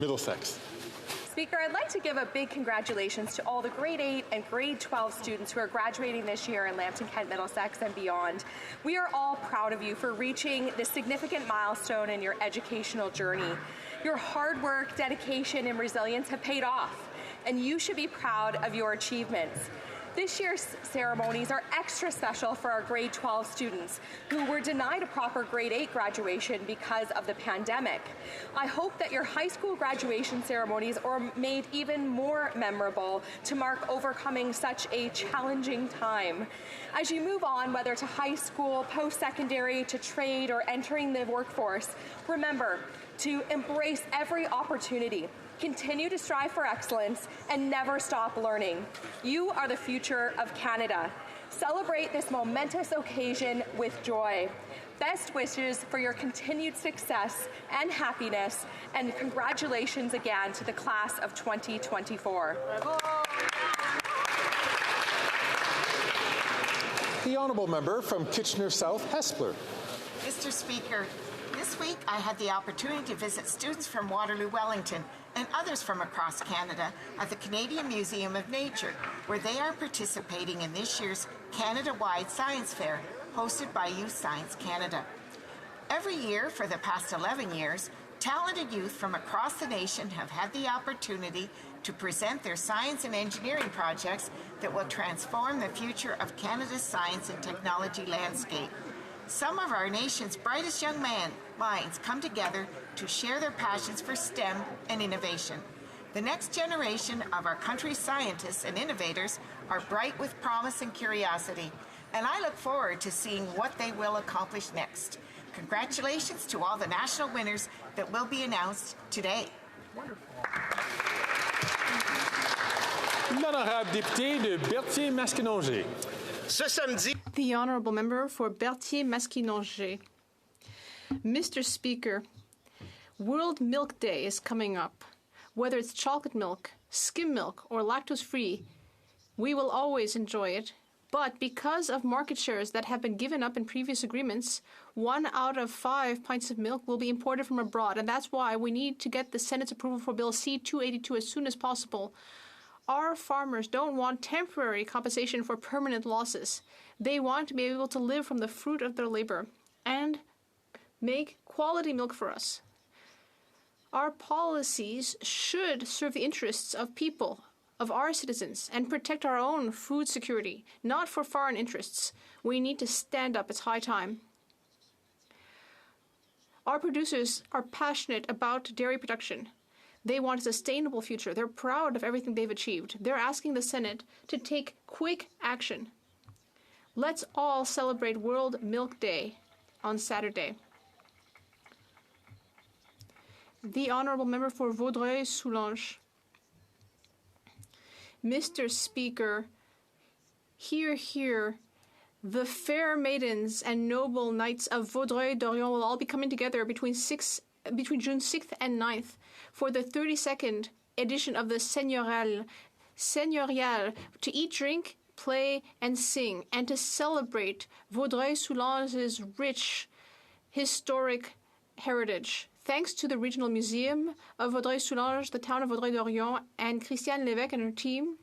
Middlesex. Speaker, I'd like to give a big congratulations to all the grade 8 and grade 12 students who are graduating this year in Lambton, Kent, Middlesex, and beyond. We are all proud of you for reaching this significant milestone in your educational journey. Your hard work, dedication, and resilience have paid off, and you should be proud of your achievements. This year's ceremonies are extra special for our grade 12 students who were denied a proper grade 8 graduation because of the pandemic. I hope that your high school graduation ceremonies are made even more memorable to mark overcoming such a challenging time. As you move on, whether to high school, post-secondary, to trade, or entering the workforce, remember to embrace every opportunity. Continue to strive for excellence and never stop learning. You are the future of Canada. Celebrate this momentous occasion with joy. Best wishes for your continued success and happiness, and congratulations again to the class of 2024. The honourable member from Kitchener South, Hespeler. Mr. Speaker, this week I had the opportunity to visit students from Waterloo, Wellington, and others from across Canada at the Canadian Museum of Nature, where they are participating in this year's Canada-wide Science Fair, hosted by Youth Science Canada. Every year for the past 11 years, talented youth from across the nation have had the opportunity to present their science and engineering projects that will transform the future of Canada's science and technology landscape. Some of our nation's brightest young minds come together to share their passions for STEM and innovation. The next generation of our country's scientists and innovators are bright with promise and curiosity, and I look forward to seeing what they will accomplish next. Congratulations to all the national winners that will be announced today. L'honorable député de Berthier-Masquinongé. Ce samedi, the honourable member for Berthier-Masquinongé. Mr. Speaker, World Milk Day is coming up. Whether it's chocolate milk, skim milk, or lactose-free, we will always enjoy it. But because of market shares that have been given up in previous agreements, 1 out of 5 pints of milk will be imported from abroad, and that's why we need to get the Senate's approval for Bill C-282 as soon as possible. Our farmers don't want temporary compensation for permanent losses. They want to be able to live from the fruit of their labor and make quality milk for us. Our policies should serve the interests of people, of our citizens, and protect our own food security, not for foreign interests. We need to stand up. It's high time. Our producers are passionate about dairy production. They want a sustainable future. They're proud of everything they've achieved. They're asking the Senate to take quick action. Let's all celebrate World Milk Day on Saturday. The honourable member for Vaudreuil-Soulanges. Mr. Speaker, hear, hear. The fair maidens and noble knights of Vaudreuil-Dorion will all be coming together between June 6th and 9th for the 32nd edition of the Seigneurial, to eat, drink, play, and sing, and to celebrate Vaudreuil-Soulanges' rich historic heritage. Thanks to the Regional Museum of Vaudreuil-Soulanges, the town of Vaudreuil-Dorion, and Christiane Lévesque and her team,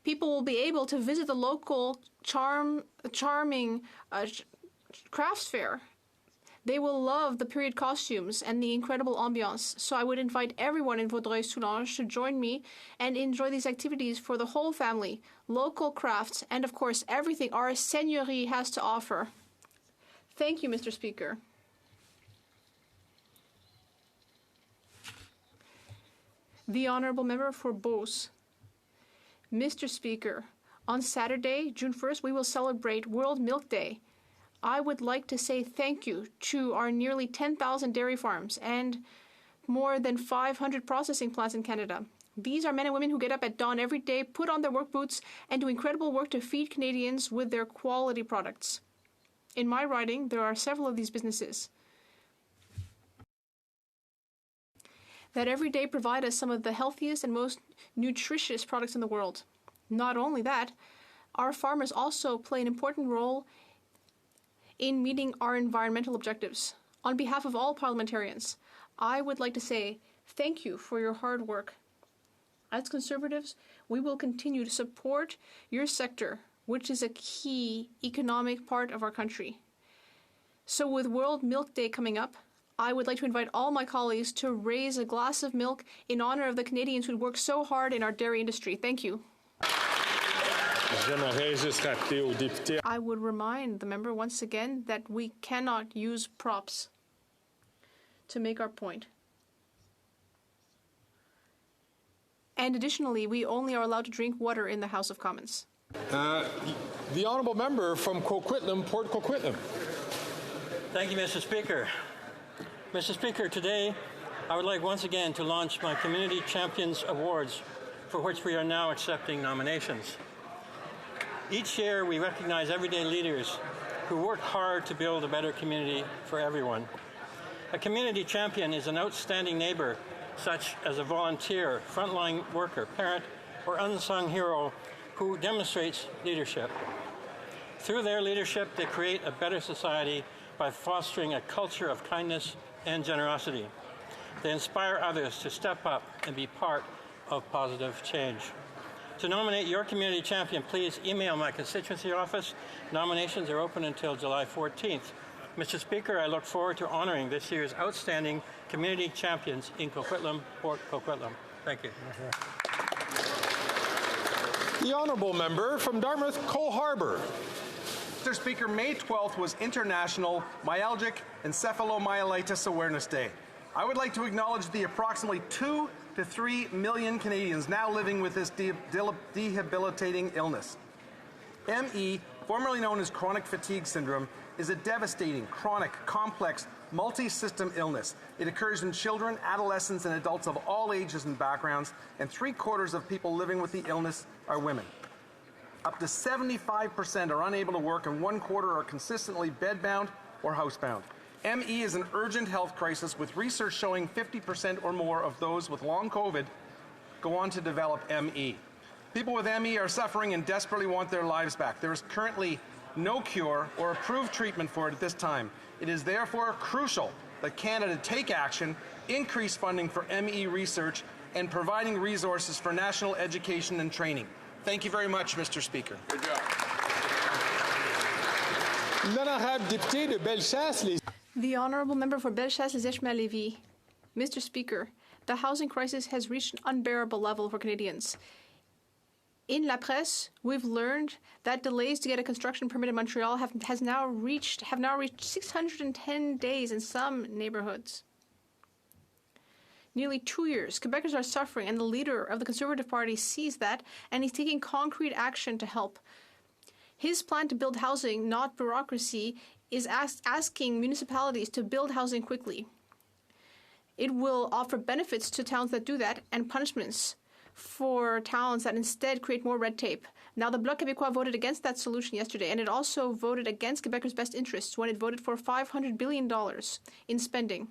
people will be able to visit the local charming crafts fair. They will love the period costumes and the incredible ambiance. So I would invite everyone in Vaudreuil-Soulanges to join me and enjoy these activities for the whole family, local crafts, and of course everything our seigneurie has to offer. Thank you, Mr. Speaker. The honourable member for Beauce. Mr. Speaker, on Saturday, June 1st, we will celebrate World Milk Day. I would like to say thank you to our nearly 10,000 dairy farms and more than 500 processing plants in Canada. These are men and women who get up at dawn every day, put on their work boots, and do incredible work to feed Canadians with their quality products. In my riding, there are several of these businesses that every day provide us some of the healthiest and most nutritious products in the world. Not only that, our farmers also play an important role in meeting our environmental objectives. On behalf of all parliamentarians, I would like to say Thank you for your hard work. As Conservatives, we will continue to support your sector, which is a key economic part of our country. So with World Milk Day coming up, I would like to invite all my colleagues to raise a glass of milk in honor of the Canadians who work so hard in our dairy industry. Thank you. I would remind the member once again that we cannot use props to make our point. And additionally, we only are allowed to drink water in the House of Commons. The honourable member from Coquitlam, Port Coquitlam. Thank you, Mr. Speaker. Mr. Speaker, today I would like once again to launch my Community Champions Awards, for which we are now accepting nominations. Each year we recognize everyday leaders who work hard to build a better community for everyone. A community champion is an outstanding neighbor, such as a volunteer, frontline worker, parent, or unsung hero who demonstrates leadership. Through their leadership, they create a better society by fostering a culture of kindness and generosity. They inspire others to step up and be part of positive change. To nominate your community champion, please email my constituency office. Nominations are open until July 14th. Mr. Speaker, I look forward to honoring this year's outstanding community champions in Coquitlam, Port Coquitlam. Thank you. The honourable member from Dartmouth, Cole Harbour. Mr. Speaker, May 12th was International Myalgic Encephalomyelitis Awareness Day. I would like to acknowledge the approximately 2 to 3 million Canadians now living with this debilitating illness. ME, formerly known as chronic fatigue syndrome, is a devastating, chronic, complex, multi-system illness. It occurs in children, adolescents, and adults of all ages and backgrounds, and 3/4 of people living with the illness are women. Up to 75% are unable to work, and 1/4 are consistently bedbound or housebound. ME is an urgent health crisis, with research showing 50% or more of those with long COVID go on to develop ME. People with ME are suffering and desperately want their lives back. There is currently no cure or approved treatment for it at this time. It is therefore crucial that Canada take action, increase funding for ME research, and providing resources for national education and training. Thank you very much, Mr. Speaker. Good job. L'honorable député de Bellechasse, The honourable member for Bellechasse-les-Échemins-Lévis. Mr. Speaker, the housing crisis has reached an unbearable level for Canadians. In La Presse, we've learned that delays to get a construction permit in Montreal have now reached 610 days in some neighbourhoods. Nearly 2 years, Quebecers are suffering, and the leader of the Conservative Party sees that, and he's taking concrete action to help. His plan to build housing, not bureaucracy, is asking municipalities to build housing quickly. It will offer benefits to towns that do that and punishments for towns that instead create more red tape. Now, the Bloc Québécois voted against that solution yesterday, and it also voted against Quebecers' best interests when it voted for $500 billion in spending.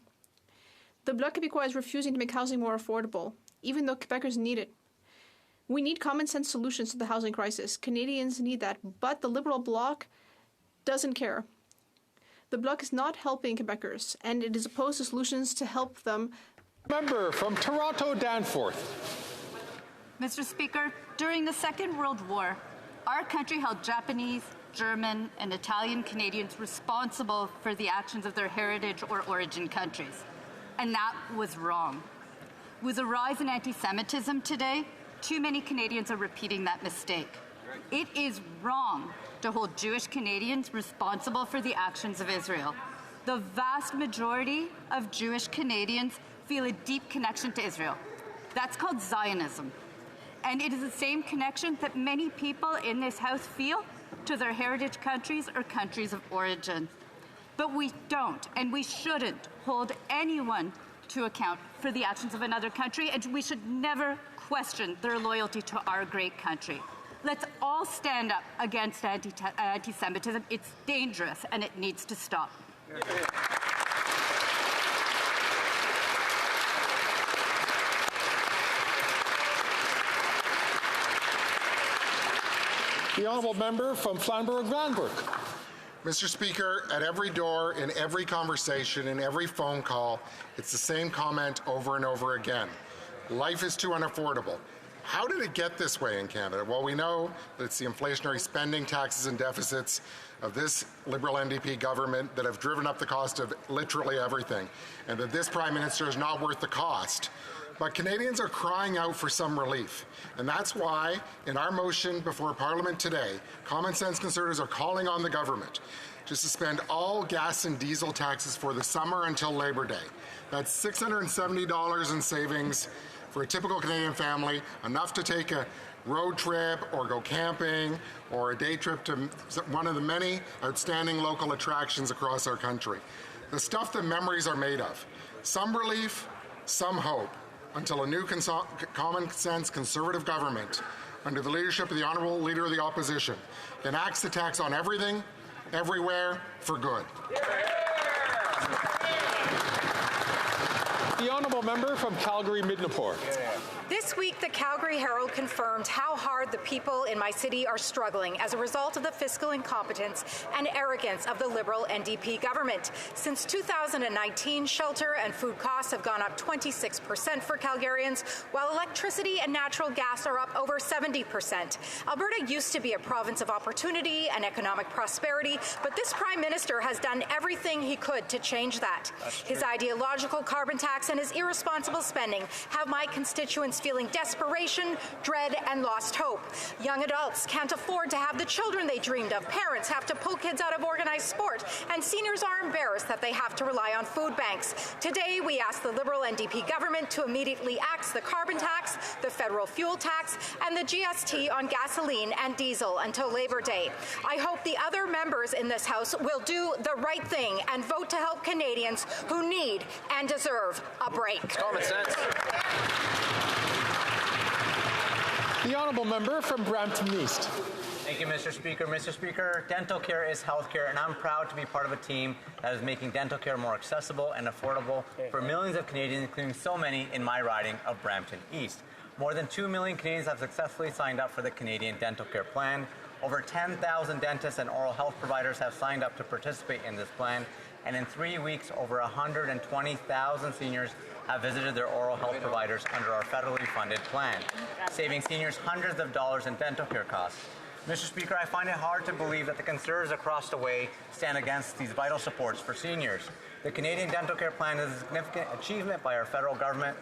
The Bloc Québécois is refusing to make housing more affordable, even though Quebecers need it. We need common-sense solutions to the housing crisis. Canadians need that, but the Liberal Bloc doesn't care. The Bloc is not helping Quebecers, and it is opposed to solutions to help them. member from Toronto, Danforth. Mr. Speaker, during the Second World War, our country held Japanese, German, and Italian Canadians responsible for the actions of their heritage or origin countries. And that was wrong. With a rise in anti-Semitism today, too many Canadians are repeating that mistake. It is wrong to hold Jewish Canadians responsible for the actions of Israel. The vast majority of Jewish Canadians feel a deep connection to Israel. That's called Zionism. And it is the same connection that many people in this House feel to their heritage countries or countries of origin. But we don't, and we shouldn't hold anyone to account for the actions of another country, and we should never question their loyalty to our great country. Let's all stand up against anti-Semitism. It's dangerous, and it needs to stop. The honourable member from Flamborough-Granbrook. Mr. Speaker, at every door, in every conversation, in every phone call, it's the same comment over and over again. Life is too unaffordable. How did it get this way in Canada? Well, we know that it's the inflationary spending, taxes, and deficits of this Liberal NDP government that have driven up the cost of literally everything, and that this Prime Minister is not worth the cost. But Canadians are crying out for some relief. And that's why, in our motion before Parliament today, Common Sense Conservatives are calling on the government to suspend all gas and diesel taxes for the summer until Labor Day. That's $670 in savings for a typical Canadian family, enough to take a road trip or go camping or a day trip to one of the many outstanding local attractions across our country. The stuff that memories are made of. Some relief, some hope, until a new common sense Conservative government, under the leadership of the Honourable Leader of the Opposition, enacts the tax on everything, everywhere, for good. The Honourable Member from Calgary-Midnapore. This week, the Calgary Herald confirmed how hard the people in my city are struggling as a result of the fiscal incompetence and arrogance of the Liberal NDP government. Since 2019, shelter and food costs have gone up 26% for Calgarians, while electricity and natural gas are up over 70%. Alberta used to be a province of opportunity and economic prosperity, but this Prime Minister has done everything he could to change that. His ideological carbon tax and his irresponsible spending have my constituents feeling desperation, dread, and lost hope. Young adults can't afford to have the children they dreamed of. Parents have to pull kids out of organized sport, and seniors are embarrassed that they have to rely on food banks. Today, we ask the Liberal NDP government to immediately axe the carbon tax, the federal fuel tax, and the GST on gasoline and diesel until Labor Day. I hope the other members in this House will do the right thing and vote to help Canadians who need and deserve a break. It's common sense. The Honourable Member from Brampton East. Thank you, Mr. Speaker. Mr. Speaker, dental care is health care, and I'm proud to be part of a team that is making dental care more accessible and affordable for millions of Canadians, including so many in my riding of Brampton East. More than 2 million Canadians have successfully signed up for the Canadian Dental Care Plan. Over 10,000 dentists and oral health providers have signed up to participate in this plan, and in 3 weeks, over 120,000 seniors have visited their oral health providers under our federally funded plan, saving seniors hundreds of dollars in dental care costs. Mr. Speaker, I find it hard to believe that the Conservatives across the way stand against these vital supports for seniors. The Canadian Dental Care Plan is a significant achievement by our federal government.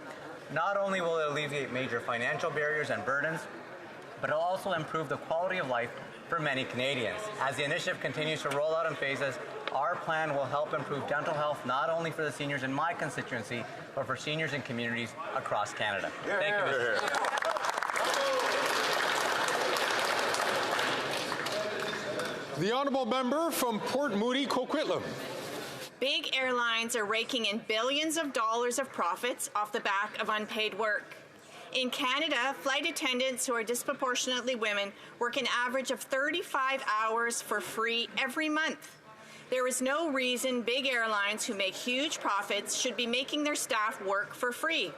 Not only will it alleviate major financial barriers and burdens, but it will also improve the quality of life for many Canadians. As the initiative continues to roll out in phases, our plan will help improve dental health not only for the seniors in my constituency, but for seniors in communities across Canada. Thank you, Mr. Speaker. The Honourable Member from Port Moody, Coquitlam. Big airlines are raking in billions of dollars of profits off the back of unpaid work. In Canada, flight attendants who are disproportionately women work an average of 35 hours for free every month. There is no reason big airlines who make huge profits should be making their staff work for free.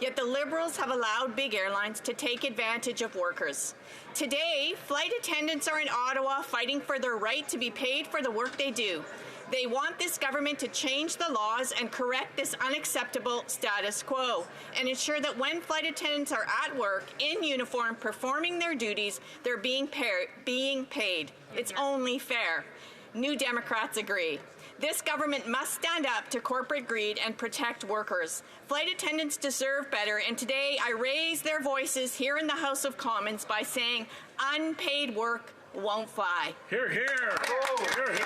Yet the Liberals have allowed big airlines to take advantage of workers. Today, flight attendants are in Ottawa fighting for their right to be paid for the work they do. They want this government to change the laws and correct this unacceptable status quo and ensure that when flight attendants are at work in uniform performing their duties, they're being paid. It's only fair. New Democrats agree. This government must stand up to corporate greed and protect workers. Flight attendants deserve better, and today I raise their voices here in the House of Commons by saying unpaid work won't fly. Hear, hear. Hear, hear.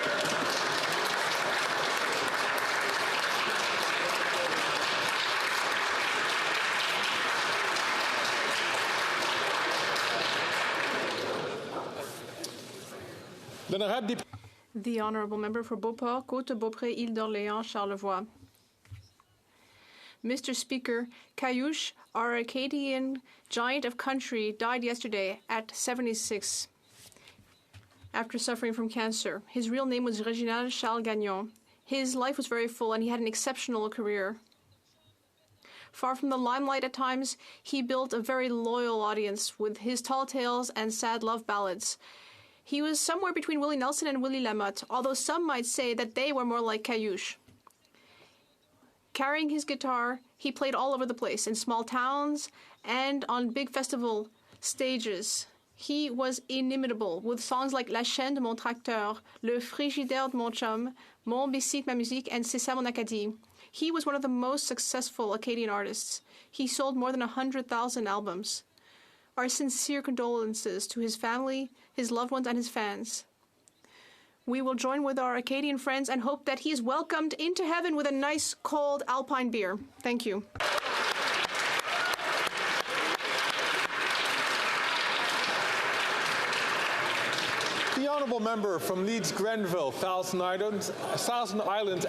The Honourable Member for Beauport, Côte-Beaupré, Île d'Orléans, Charlevoix. Mr. Speaker, Caillouche, our Acadian giant of country, died yesterday at 76 after suffering from cancer. His real name was Reginald Charles Gagnon. His life was very full and he had an exceptional career. Far from the limelight at times, he built a very loyal audience with his tall tales and sad love ballads. He was somewhere between Willie Nelson and Willie Lamotte, although some might say that they were more like Caillouche. Carrying his guitar, he played all over the place, in small towns and on big festival stages. He was inimitable, with songs like La chaîne de mon tracteur, Le frigidaire de mon chum, Mon bicycle, ma musique, and C'est ça mon Acadie. He was one of the most successful Acadian artists. He sold more than 100,000 albums. Our sincere condolences to his family, his loved ones, and his fans. We will join with our Acadian friends and hope that he is welcomed into heaven with a nice, cold Alpine beer. Thank you. The honourable member from Leeds Grenville, Thousand Islands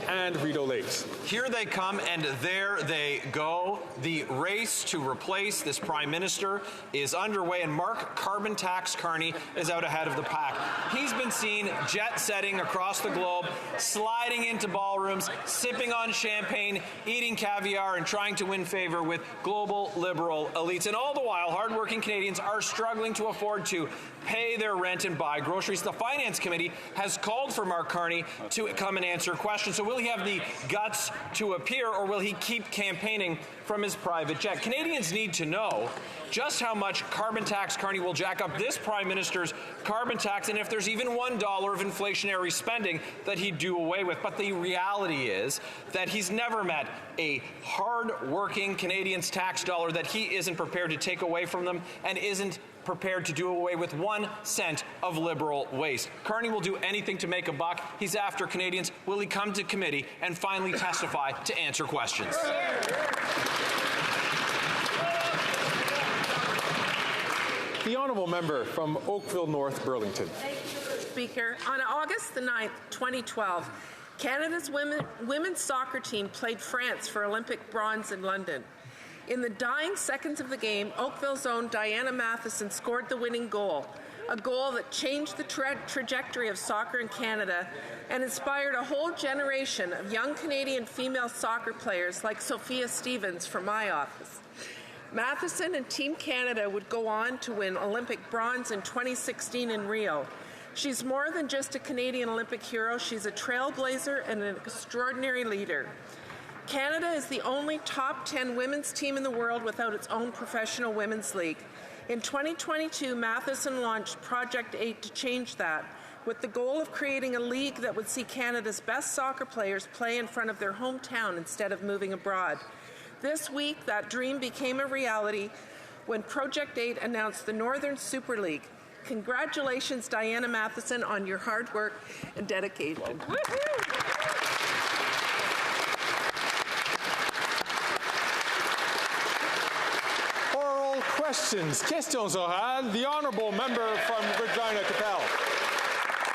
and Rideau Lakes. Here they come and there they go. The race to replace this Prime Minister is underway, and Mark Carbon Tax Carney is out ahead of the pack. He's been seen jet-setting across the globe, sliding into ballrooms, sipping on champagne, eating caviar, and trying to win favour with global liberal elites. And all the while, hardworking Canadians are struggling to afford to pay their rent and buy groceries. The Finance Committee has called for Mark Carney to come and answer questions. So will he have the guts to appear, or will he keep campaigning from his private jet? Canadians need to know just how much Carbon Tax Carney will jack up this Prime Minister's carbon tax, and if there's even $1 of inflationary spending that he'd do away with. But the reality is that he's never met a hard-working Canadian's tax dollar that he isn't prepared to take away from them, and isn't prepared to do away with 1 cent of liberal waste. Carney will do anything to make a buck. He's after Canadians. Will he come to committee and finally testify to answer questions? The honourable member from Oakville North, Burlington. Thank you, Mr. Speaker. On August the 9th, 2012, Canada's women's soccer team played France for Olympic bronze in London. In the dying seconds of the game, Oakville's own Diana Matheson scored the winning goal, a goal that changed the trajectory of soccer in Canada and inspired a whole generation of young Canadian female soccer players like Sophia Stevens from my office. Matheson and Team Canada would go on to win Olympic bronze in 2016 in Rio. She's more than just a Canadian Olympic hero. She's a trailblazer and an extraordinary leader. Canada is the only top 10 women's team in the world without its own professional women's league. In 2022, Matheson launched Project 8 to change that, with the goal of creating a league that would see Canada's best soccer players play in front of their hometown instead of moving abroad. This week, that dream became a reality when Project 8 announced the Northern Super League. Congratulations, Diana Matheson, on your hard work and dedication. Oral questions. Questions orales. The honourable member from Regina Capel.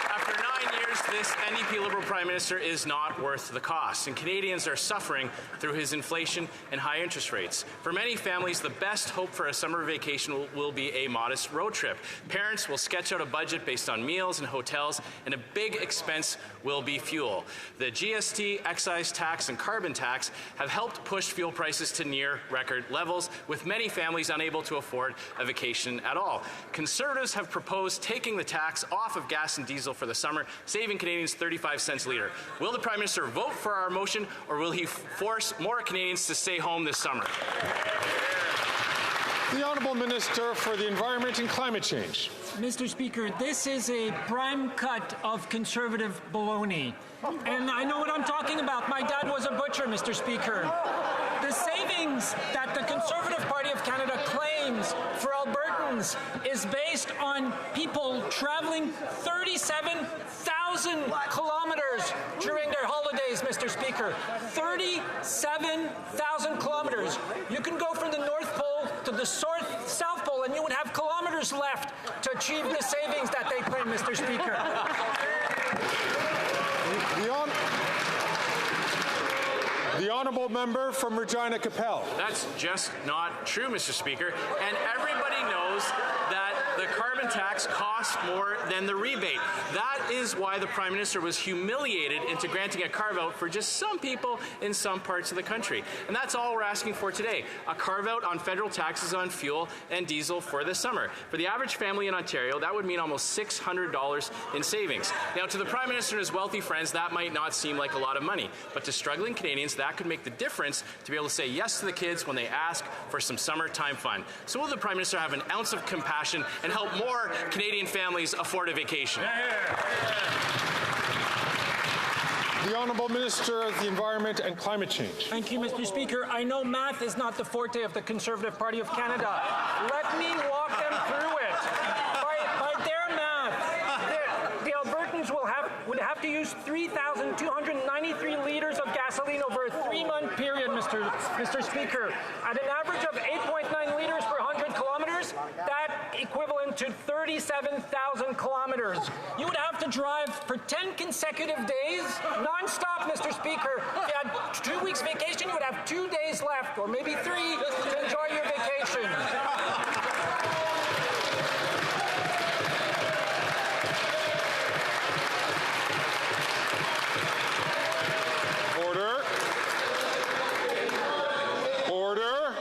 After 9 years, this NDP Liberal Prime Minister is not worth the cost, and Canadians are suffering through his inflation and high interest rates. For many families, the best hope for a summer vacation will be a modest road trip. Parents will sketch out a budget based on meals and hotels, and a big expense will be fuel. The GST, excise tax, and carbon tax have helped push fuel prices to near record levels, with many families unable to afford a vacation at all. Conservatives have proposed taking the tax off of gas and diesel for the summer, saving Canadians 35 cents a litre. Will the Prime Minister vote for our motion, or will he force more Canadians to stay home this summer? The Honourable Minister for the Environment and Climate Change. Mr. Speaker, this is a prime cut of Conservative baloney. And I know what I'm talking about. My dad was a butcher, Mr. Speaker. The savings that the Conservative Party of Canada claims for Albertans is based on people traveling 37,000 kilometers during their holidays, Mr. Speaker. 37,000 kilometers. You can go from the North Pole to the South Pole, and you would have kilometers left to achieve the savings that they claim, Mr. Speaker. The honourable member from Regina Capel. That's just not true, Mr. Speaker. And everybody knows that the carbon tax costs more than the rebate. That is why the Prime Minister was humiliated into granting a carve-out for just some people in some parts of the country. And that's all we're asking for today, a carve-out on federal taxes on fuel and diesel for the summer. For the average family in Ontario, that would mean almost $600 in savings. Now, to the Prime Minister and his wealthy friends, that might not seem like a lot of money, but to struggling Canadians, that could make the difference to be able to say yes to the kids when they ask for some summertime fun. So will the Prime Minister have an ounce of compassion and help more Canadian families afford a vacation? The Honourable Minister of the Environment and Climate Change. Thank you, Mr. Speaker. I know math is not the forte of the Conservative Party of Canada. Let me walk them through it. By their math, the Albertans would have to use 3,293 litres of gasoline over a 3-month period, Mr. Speaker. At an average of 8.9 litres per 100 kilometres, that equivalent to 37,000 kilometres. You would have to drive for 10 consecutive days, non-stop, Mr. Speaker. If you had 2 weeks vacation, you would have 2 days left, or maybe 3, to enjoy your vacation. Order. Order.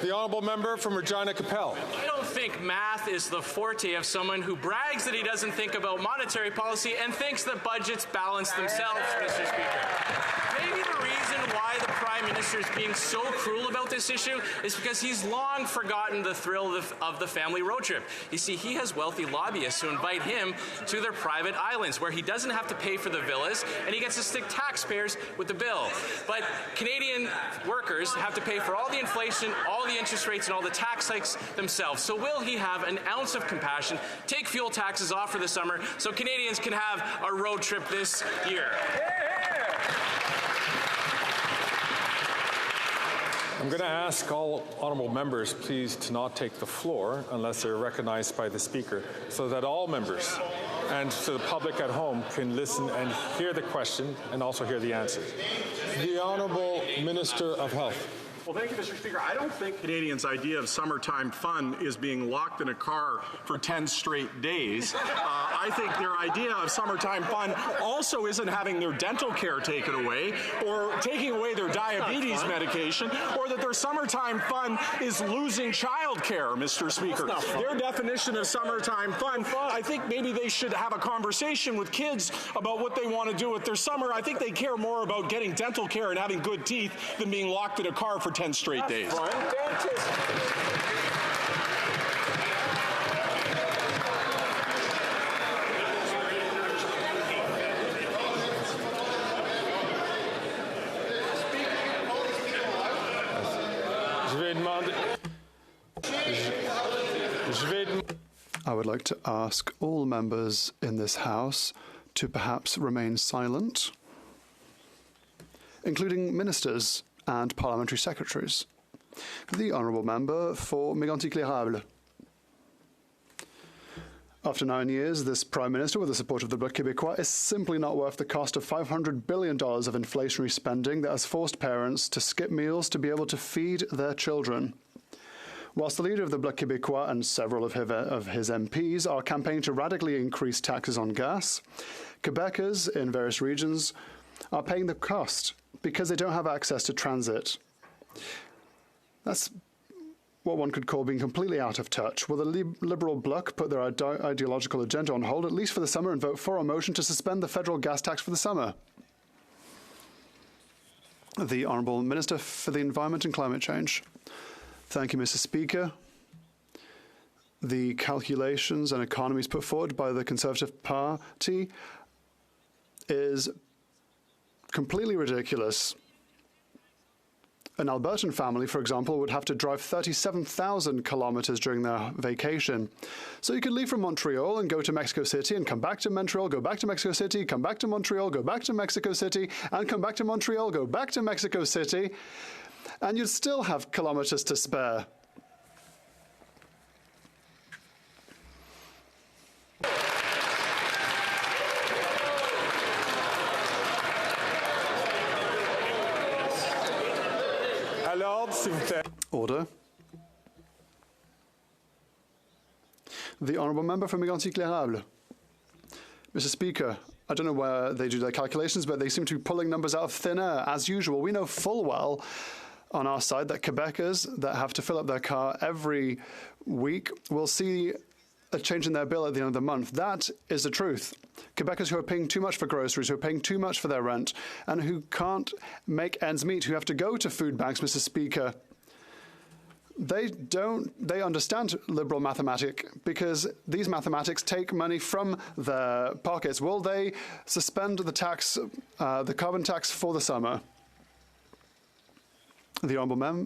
The Honourable Member from Regina Capel. I don't think math is the forte of someone who brags that he doesn't think about monetary policy and thinks that budgets balance themselves, Mr. Speaker. Maybe the reason why the Prime Minister is being so cruel about this issue is because he's long forgotten the thrill of the family road trip. You see, he has wealthy lobbyists who invite him to their private islands where he doesn't have to pay for the villas and he gets to stick taxpayers with the bill. But Canadian workers have to pay for all the inflation, all the interest rates, and all the tax hikes themselves. So will he have an ounce of compassion, take fuel taxes off for the summer so Canadians can have a road trip this year? I'm going to ask all honourable members, please, to not take the floor unless they're recognized by the Speaker, so that all members and so the public at home can listen and hear the question and also hear the answer. The Honourable Minister of Health. Well, thank you, Mr. Speaker. I don't think Canadians' idea of summertime fun is being locked in a car for 10 straight days. I think their idea of summertime fun also isn't having their dental care taken away or taking away their diabetes medication, or that their summertime fun is losing child care, Mr. Speaker. Their definition of summertime fun, I think maybe they should have a conversation with kids about what they want to do with their summer. I think they care more about getting dental care and having good teeth than being locked in a car for 10 straight days. I would like to ask all members in this House to perhaps remain silent, including ministers and parliamentary secretaries. The Honourable Member for Mégantic-L'Érable. After 9 years, this Prime Minister, with the support of the Bloc Québécois, is simply not worth the cost of $500 billion of inflationary spending that has forced parents to skip meals to be able to feed their children. Whilst the leader of the Bloc Québécois and several of his MPs are campaigning to radically increase taxes on gas, Quebecers in various regions are paying the cost because they don't have access to transit. That's what one could call being completely out of touch. Will the Liberal Bloc put their ideological agenda on hold, at least for the summer, and vote for a motion to suspend the federal gas tax for the summer? The Honourable Minister for the Environment and Climate Change. Thank you, Mr. Speaker. The calculations and economies put forward by the Conservative Party is completely ridiculous. An Albertan family, for example, would have to drive 37,000 kilometers during their vacation. So you could leave from Montreal and go to Mexico City and come back to Montreal, go back to Mexico City, come back to Montreal, go back to Mexico City, and come back to Montreal, go back to Mexico City, and you'd still have kilometers to spare. Alors, s'il vous plaît. Order. The Honourable Member for Mégantic-L'Érable. Mr. Speaker, I don't know where they do their calculations, but they seem to be pulling numbers out of thin air. As usual, we know full well on our side that Quebecers that have to fill up their car every week will see a change in their bill at the end of the month. That is the truth. Quebecers who are paying too much for groceries, who are paying too much for their rent, and who can't make ends meet, who have to go to food banks, Mr. Speaker, they understand liberal mathematics because these mathematics take money from their pockets. Will they suspend the tax, the carbon tax for the summer? The Honourable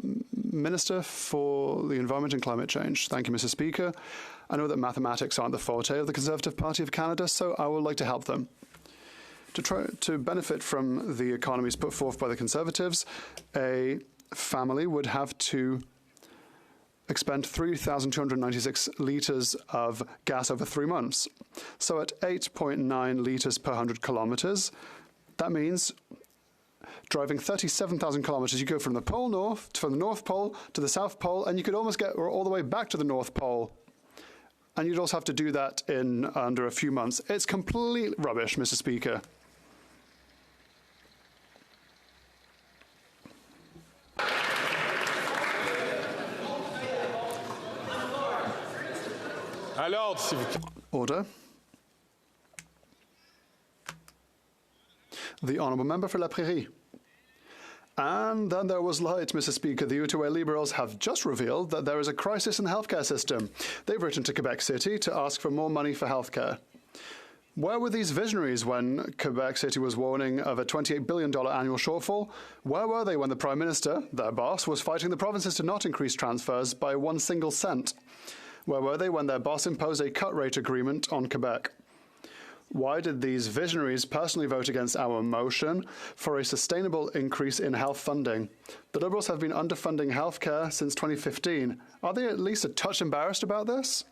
Minister for the Environment and Climate Change. Thank you, Mr. Speaker. I know that mathematics aren't the forte of the Conservative Party of Canada, so I would like to help them. To try to benefit from the economies put forth by the Conservatives, a family would have to expend 3,296 litres of gas over 3 months. So at 8.9 litres per 100 kilometres, that means driving 37,000 kilometres. You go from the North Pole to the South Pole, and you could almost get all the way back to the North Pole. And you'd also have to do that in under a few months. It's complete rubbish, Mr. Speaker. Order. The Honourable Member for La Prairie. And then there was light, Mr. Speaker. The Outaouais Liberals have just revealed that there is a crisis in the healthcare system. They've written to Quebec City to ask for more money for healthcare. Where were these visionaries when Quebec City was warning of a $28 billion annual shortfall? Where were they when the Prime Minister, their boss, was fighting the provinces to not increase transfers by 1 single cent? Where were they when their boss imposed a cut rate agreement on Quebec? Why did these visionaries personally vote against our motion for a sustainable increase in health funding? The Liberals have been underfunding healthcare since 2015. Are they at least a touch embarrassed about this?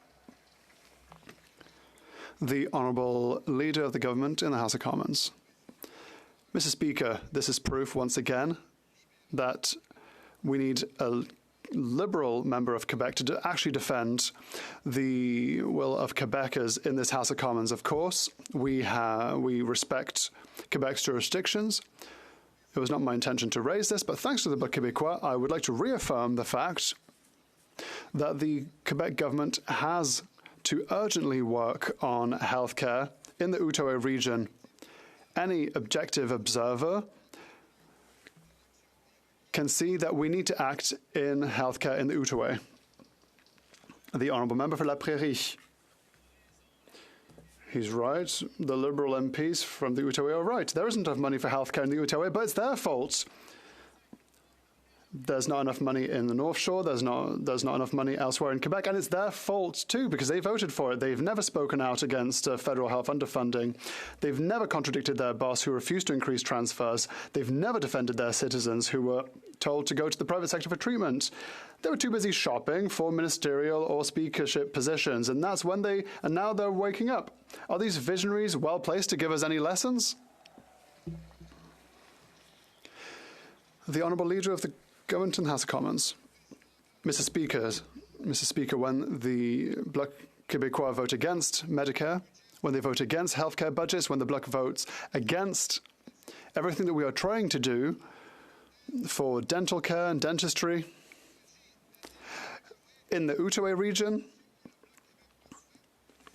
The Honourable Leader of the Government in the House of Commons. Mr. Speaker, this is proof once again that we need a Liberal member of Quebec to actually defend the will of Quebecers in this House of Commons. Of course, we respect Quebec's jurisdictions. It was not my intention to raise this, but thanks to the Bloc Québécois, I would like to reaffirm the fact that the Quebec government has to urgently work on healthcare in the Outaouais region. Any objective observer can see that we need to act in healthcare in the Outaouais. The Honourable Member for La Prairie. He's right. The Liberal MPs from the Outaouais are right. There isn't enough money for healthcare in the Outaouais, but it's their fault. There's not enough money in the North Shore, there's not enough money elsewhere in Quebec, and it's their fault too, because they voted for it. They've never spoken out against federal health underfunding. They've never contradicted their boss who refused to increase transfers. They've never defended their citizens who were told to go to the private sector for treatment. They were too busy shopping for ministerial or speakership positions, and now they're waking up. Are these visionaries well placed to give us any lessons? The Honourable Leader of the Government in the House of Commons. Mr. Speaker, when the Bloc Québécois vote against Medicare, when they vote against healthcare budgets, when the Bloc votes against everything that we are trying to do for dental care and dentistry, in the Outaouais region,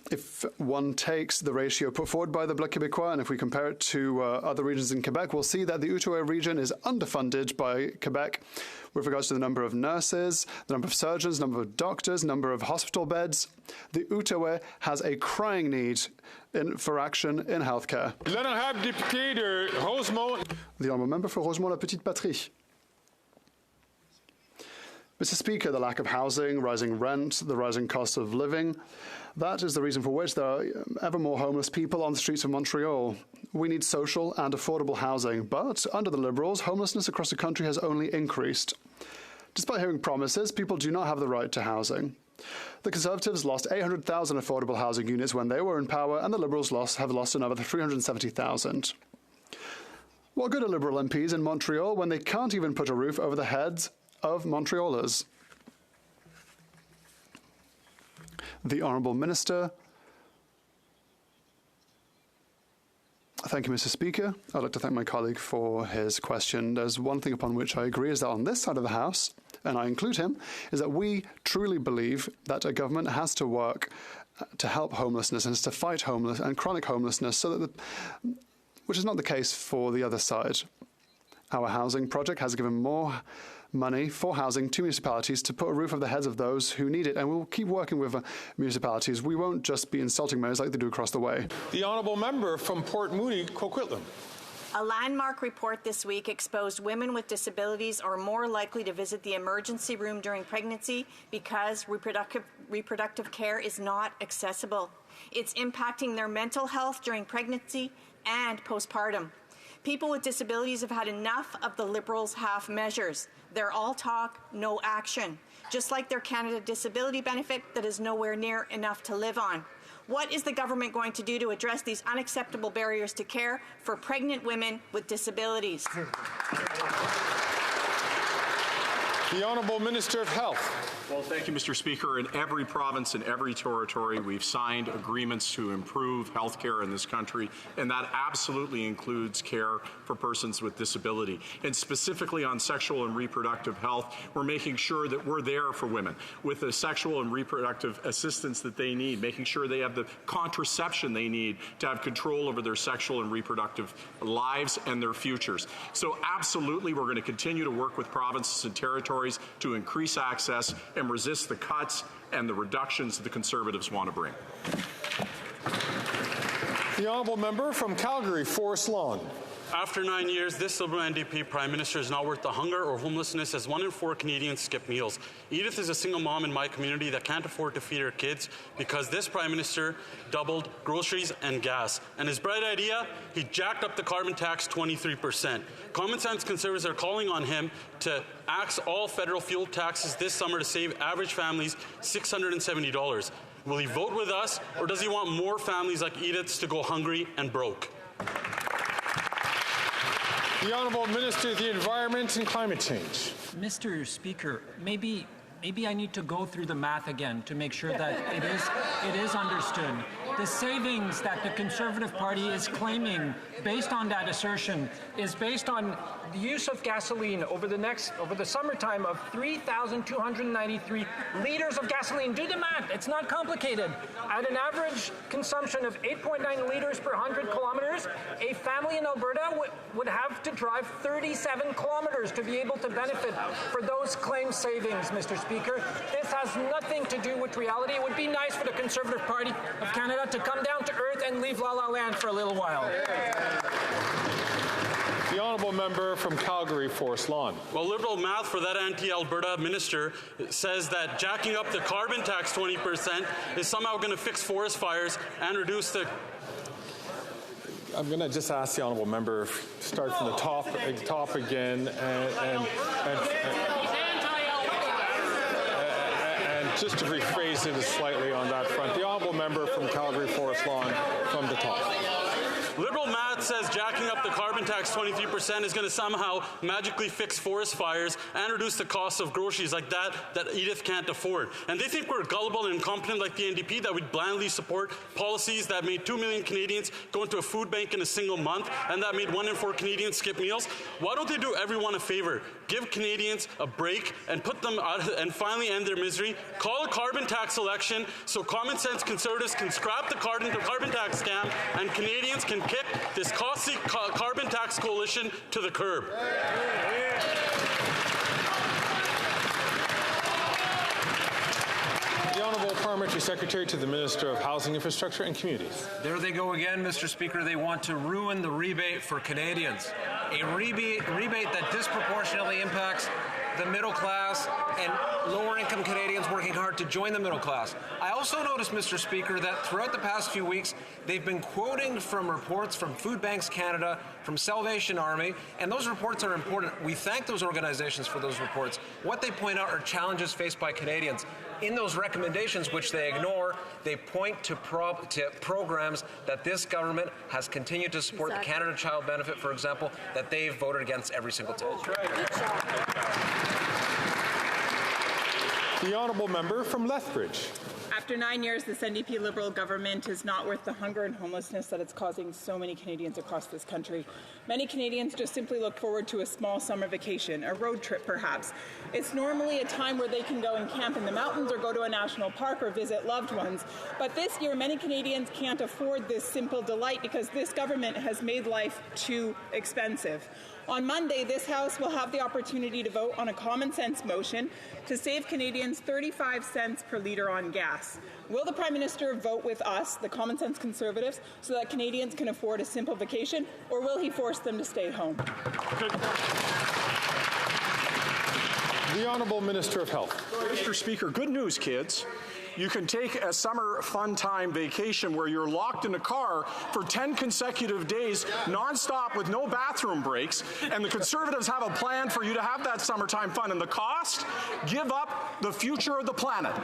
if one takes the ratio put forward by the Bloc Québécois, and if we compare it to other regions in Quebec, we'll see that the Outaouais region is underfunded by Quebec with regards to the number of nurses, the number of surgeons, number of doctors, number of hospital beds. The Outaouais has a crying need for action in healthcare. L'honorable député de Rosemont. The Honourable Member for Rosemont-la-Petite-Patrie. Mr. Speaker, the lack of housing, rising rent, the rising cost of living, that is the reason for which there are ever more homeless people on the streets of Montreal. We need social and affordable housing, but under the Liberals, homelessness across the country has only increased. Despite hearing promises, people do not have the right to housing. The Conservatives lost 800,000 affordable housing units when they were in power, and the Liberals have lost another 370,000. What good are Liberal MPs in Montreal when they can't even put a roof over their heads of Montrealers. The Honourable Minister. Thank you, Mr. Speaker. I'd like to thank my colleague for his question. There's one thing upon which I agree is that on this side of the House, and I include him, is that we truly believe that a government has to work to help homelessness and to fight homeless and chronic homelessness, so that which is not the case for the other side. Our housing project has given more money for housing to municipalities to put a roof over the heads of those who need it, and we'll keep working with municipalities. We won't just be insulting mayors like they do across the way. The Honourable Member from Port Moody, Coquitlam. A landmark report this week exposed women with disabilities are more likely to visit the emergency room during pregnancy because reproductive care is not accessible. It's impacting their mental health during pregnancy and postpartum. People with disabilities have had enough of the Liberals' half measures. They're all talk, no action. Just like their Canada Disability Benefit that is nowhere near enough to live on. What is the government going to do to address these unacceptable barriers to care for pregnant women with disabilities? The Honourable Minister of Health. Well, thank you, Mr. Speaker. In every province and every territory, we've signed agreements to improve health care in this country, and that absolutely includes care for persons with disability. And specifically on sexual and reproductive health, we're making sure that we're there for women with the sexual and reproductive assistance that they need, making sure they have the contraception they need to have control over their sexual and reproductive lives and their futures. So absolutely, we're going to continue to work with provinces and territories to increase access and resist the cuts and the reductions that the Conservatives want to bring. The Honourable Member from Calgary, Forest Lawn. After 9 years, this Liberal NDP Prime Minister is not worth the hunger or homelessness as 1 in 4 Canadians skip meals. Edith is a single mom in my community that can't afford to feed her kids because this Prime Minister doubled groceries and gas. And his bright idea, he jacked up the carbon tax 23%. Common sense Conservatives are calling on him to axe all federal fuel taxes this summer to save average families $670. Will he vote with us, or does he want more families like Edith's to go hungry and broke? The Honourable Minister of the Environment and Climate Change. Mr. Speaker, maybe I need to go through the math again to make sure that it is understood. The savings that the Conservative Party is claiming based on that assertion is based on the use of gasoline over the summertime of 3,293 liters of gasoline. Do the math. It's not complicated. At an average consumption of 8.9 liters per 100 kilometers, a family in Alberta would have to drive 37 kilometers to be able to benefit for those claimed savings, Mr. Speaker. This has nothing to do with reality. It would be nice for the Conservative Party of Canada to come down to earth and leave La La Land for a little while. The Honourable Member from Calgary, Forest Lawn. Well, Liberal math for that anti-Alberta minister says that jacking up the carbon tax 20% is somehow going to fix forest fires and reduce the... I'm going to just ask the Honourable Member, start from the top again, and just to rephrase it slightly on that front. The Honourable Member from Calgary, Forest Lawn, from the top. Liberal math says jacking up the carbon tax 23% is going to somehow magically fix forest fires and reduce the cost of groceries like that Edith can't afford. And they think we're gullible and incompetent like the NDP, that we'd blindly support policies that made 2 million Canadians go into a food bank in a single month and that made 1 in 4 Canadians skip meals. Why don't they do everyone a favor? Give Canadians a break and put them out and finally end their misery. Call a carbon tax election so common sense Conservatives can scrap the carbon tax scam and Canadians can kick this costly carbon tax coalition to the curb. The Honourable Parliamentary Secretary to the Minister of Housing, Infrastructure and Communities. There they go again, Mr. Speaker. They want to ruin the rebate for Canadians. A rebate that disproportionately impacts the middle class and lower-income Canadians working hard to join the middle class. I also noticed, Mr. Speaker, that throughout the past few weeks, they've been quoting from reports from Food Banks Canada, from Salvation Army, and those reports are important. We thank those organizations for those reports. What they point out are challenges faced by Canadians. in those recommendations, which they ignore, they point to programs that this government has continued to support, the Canada Child Benefit, for example, that they've voted against every single time. The honourable member from Lethbridge. After 9 years, this NDP Liberal government is not worth the hunger and homelessness that it's causing so many Canadians across this country. Many Canadians just simply look forward to a small summer vacation, a road trip perhaps. It's normally a time where they can go and camp in the mountains or go to a national park or visit loved ones. But this year, many Canadians can't afford this simple delight because this government has made life too expensive. On Monday, this House will have the opportunity to vote on a common sense motion to save Canadians 35 cents per litre on gas. Will the Prime Minister vote with us, the common sense Conservatives, so that Canadians can afford a simple vacation, or will he force them to stay home? The Honourable Minister of Health. Mr. Speaker, good news, kids. You can take a summer fun time vacation where you're locked in a car for 10 consecutive days, nonstop with no bathroom breaks, and the Conservatives have a plan for you to have that summertime fun. And the cost? Give up the future of the planet,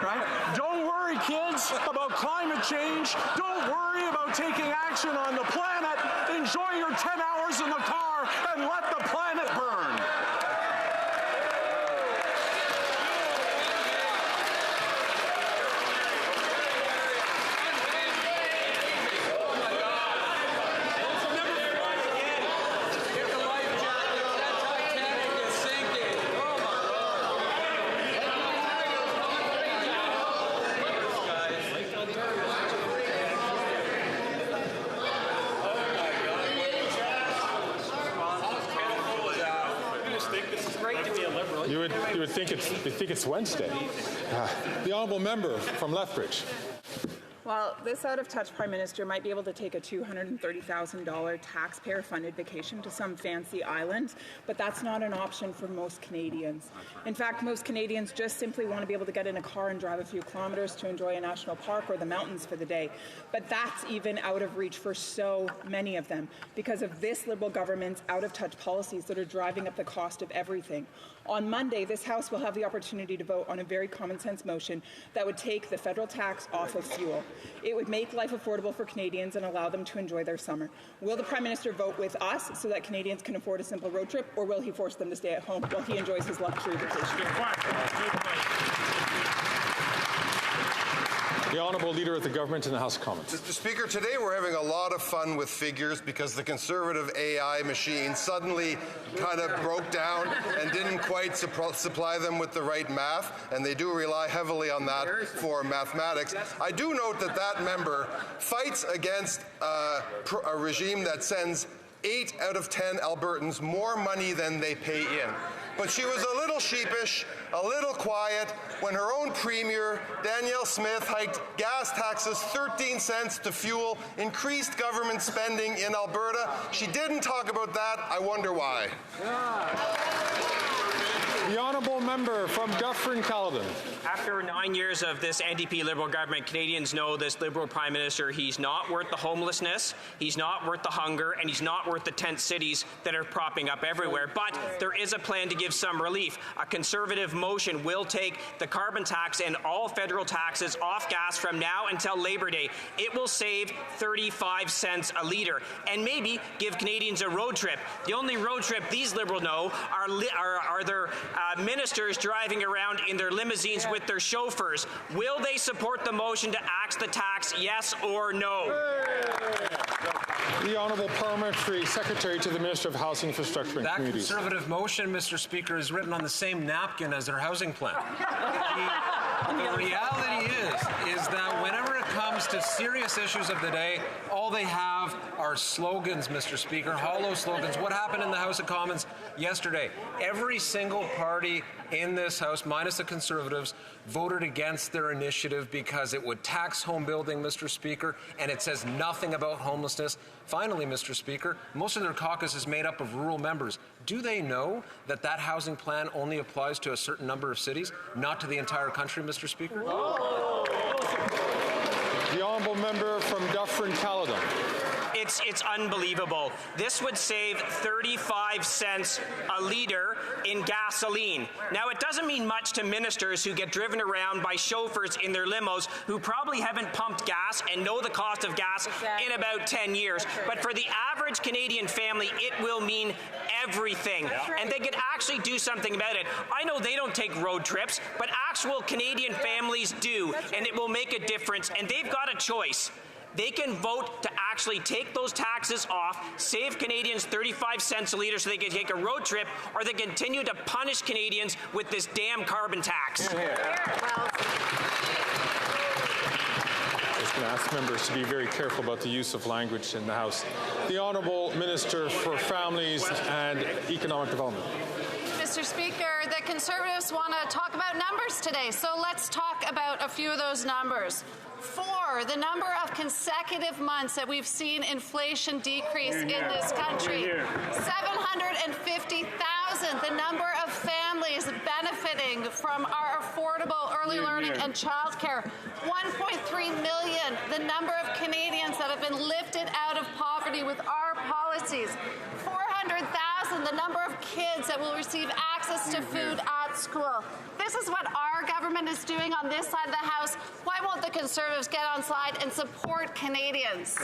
right? Don't worry, kids, about climate change. Don't worry about taking action on the planet. Enjoy your 10 hours in the car and let the planet burn. You would think it's Wednesday. The honourable member from Lethbridge. Well, this out-of-touch Prime Minister might be able to take a $230,000 taxpayer-funded vacation to some fancy island, but that's not an option for most Canadians. In fact, most Canadians just simply want to be able to get in a car and drive a few kilometres to enjoy a national park or the mountains for the day. But that's even out of reach for so many of them because of this Liberal government's out-of-touch policies that are driving up the cost of everything. On Monday, this House will have the opportunity to vote on a very common-sense motion that would take the federal tax off of fuel. It would make life affordable for Canadians and allow them to enjoy their summer. Will the Prime Minister vote with us so that Canadians can afford a simple road trip, or will he force them to stay at home while he enjoys his luxury vacation? The Honourable Leader of the Government in the House of Commons. Mr. Speaker, today we're having a lot of fun with figures because the Conservative AI machine suddenly kind of broke down and didn't quite supply them with the right math, and they do rely heavily on that for mathematics. I do note that that member fights against a regime that sends 8 out of 10 Albertans more money than they pay in. But she was a little sheepish, a little quiet, when her own Premier, Danielle Smith, hiked gas taxes 13 cents to fuel, increased government spending in Alberta. She didn't talk about that. I wonder why. The Honourable Member from Dufferin-Caledon. After 9 years of this NDP Liberal government, Canadians know this Liberal Prime Minister, he's not worth the homelessness, he's not worth the hunger, and he's not worth the tent cities that are propping up everywhere. But there is a plan to give some relief. A Conservative motion will take the carbon tax and all federal taxes off gas from now until Labor Day. It will save 35 cents a litre and maybe give Canadians a road trip. The only road trip these Liberals know are their ministers driving around in their limousines with their chauffeurs. Will they support the motion to axe the tax, yes or no? The Honourable Parliamentary Secretary to the Minister of Housing, Infrastructure and Communities. That Conservative motion, Mr. Speaker, is written on the same napkin as their housing plan. The reality is that whenever it comes to serious issues of the day, all they have are slogans, Mr. Speaker, hollow slogans. What happened in the House of Commons yesterday? Every single party in this House, minus the Conservatives, voted against their initiative because it would tax home building, Mr. Speaker, and it says nothing about homelessness. Finally, Mr. Speaker, most of their caucus is made up of rural members. Do they know that that housing plan only applies to a certain number of cities, not to the entire country, Mr. Speaker? The Honourable Member from Dufferin-Caledon. It's unbelievable. This would save 35 cents a litre in gasoline. Now, it doesn't mean much to ministers who get driven around by chauffeurs in their limos who probably haven't pumped gas and know the cost of gas in about 10 years. But for the average Canadian family, it will mean everything. And they could actually do something about it. I know they don't take road trips, but actual Canadian families do, and it will make a difference. And they've got a choice. They can vote to actually take those taxes off, save Canadians 35 cents a litre so they can take a road trip, or they continue to punish Canadians with this damn carbon tax. I was going to ask members to be very careful about the use of language in the House. The Honourable Minister for Families and Economic Development. Mr. Speaker, the Conservatives want to talk about numbers today, so let's talk about a few of those numbers. 4, the number of consecutive months that we've seen inflation decrease in this country. 750,000, the number of families benefiting from our affordable early learning and childcare. 1.3 million, the number of Canadians that have been lifted out of poverty with our policies. 400,000, the number of kids that will receive access to food at school. This is what our government is doing on this side of the House. Why won't the Conservatives get on side and support Canadians?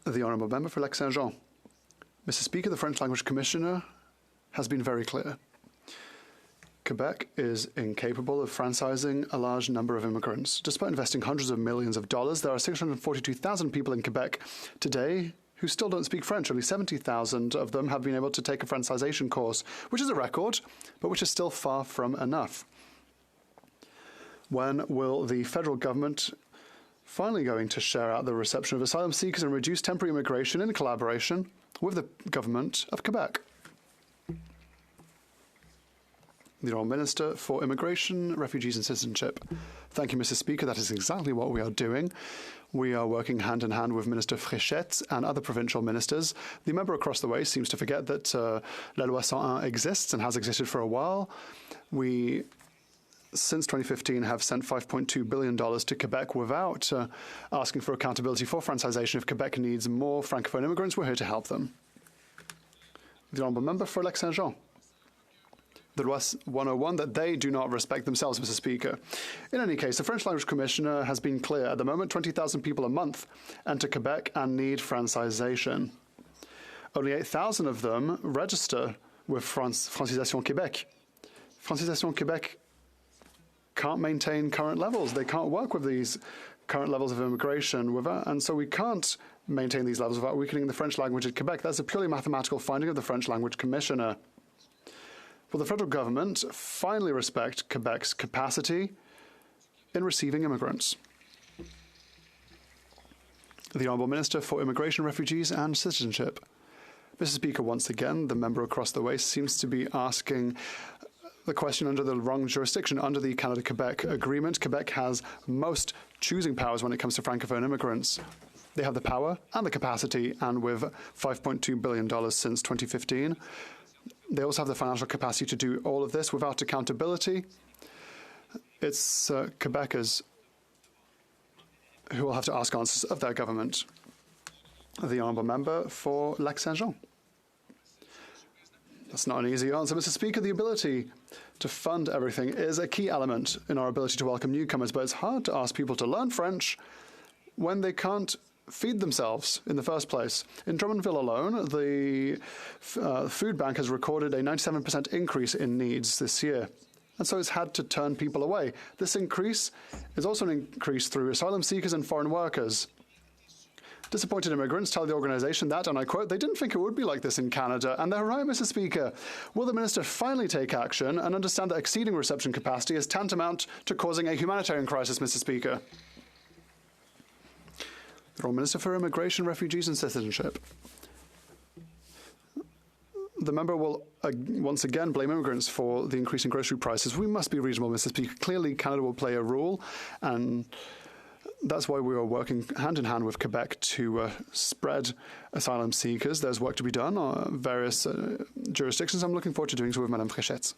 The Honourable Member for Lac Saint-Jean. Mr. Speaker, the French Language Commissioner has been very clear. Quebec is incapable of franchising a large number of immigrants. Despite investing hundreds of millions of dollars, there are 642,000 people in Quebec today who still don't speak French. Only 70,000 of them have been able to take a francization course, which is a record, but which is still far from enough. When will the federal government finally going to share out the reception of asylum seekers and reduce temporary immigration in collaboration with the government of Quebec? The Honourable Minister for Immigration, Refugees and Citizenship. Thank you, Mr. Speaker. That is exactly what we are doing. We are working hand in hand with Minister Fréchette and other provincial ministers. The member across the way seems to forget that La Loi 101 exists and has existed for a while. We, since 2015, have sent $5.2 billion to Quebec without asking for accountability for francization. If Quebec needs more Francophone immigrants, we're here to help them. The Honourable Member for Lac Saint-Jean. The Loi 101 that they do not respect themselves, Mr. Speaker. In any case, the French Language Commissioner has been clear. At the moment, 20,000 people a month enter Quebec and need francisation. Only 8,000 of them register with Francisation Québec. Francisation Québec can't maintain current levels. They can't work with these current levels of immigration, and so we can't maintain these levels without weakening the French language at Quebec. That's a purely mathematical finding of the French Language Commissioner. Will the federal government finally respect Quebec's capacity in receiving immigrants? The Honourable Minister for Immigration, Refugees and Citizenship. Mr. Speaker, once again, the member across the way seems to be asking the question under the wrong jurisdiction. Under the Canada-Quebec agreement, Quebec has most choosing powers when it comes to Francophone immigrants. They have the power and the capacity, and with $5.2 billion since 2015, they also have the financial capacity to do all of this without accountability. It's Quebecers who will have to ask answers of their government. The Honourable Member for Lac Saint-Jean. That's not an easy answer, Mr. Speaker. The ability to fund everything is a key element in our ability to welcome newcomers, but it's hard to ask people to learn French when they can't feed themselves in the first place. In Drummondville alone, the food bank has recorded a 97% increase in needs this year, and so it's had to turn people away. This increase is also an increase through asylum seekers and foreign workers. Disappointed immigrants tell the organization that, and I quote, they didn't think it would be like this in Canada, and they're right, Mr. Speaker. Will the minister finally take action and understand that exceeding reception capacity is tantamount to causing a humanitarian crisis, Mr. Speaker? The Honourable Minister for Immigration, Refugees and Citizenship. The member will once again blame immigrants for the increase in grocery prices. We must be reasonable, Mr. Speaker. Clearly, Canada will play a role, and that's why we are working hand in hand with Quebec to spread asylum seekers. There's work to be done on various jurisdictions. I'm looking forward to doing so with Madame Fréchette.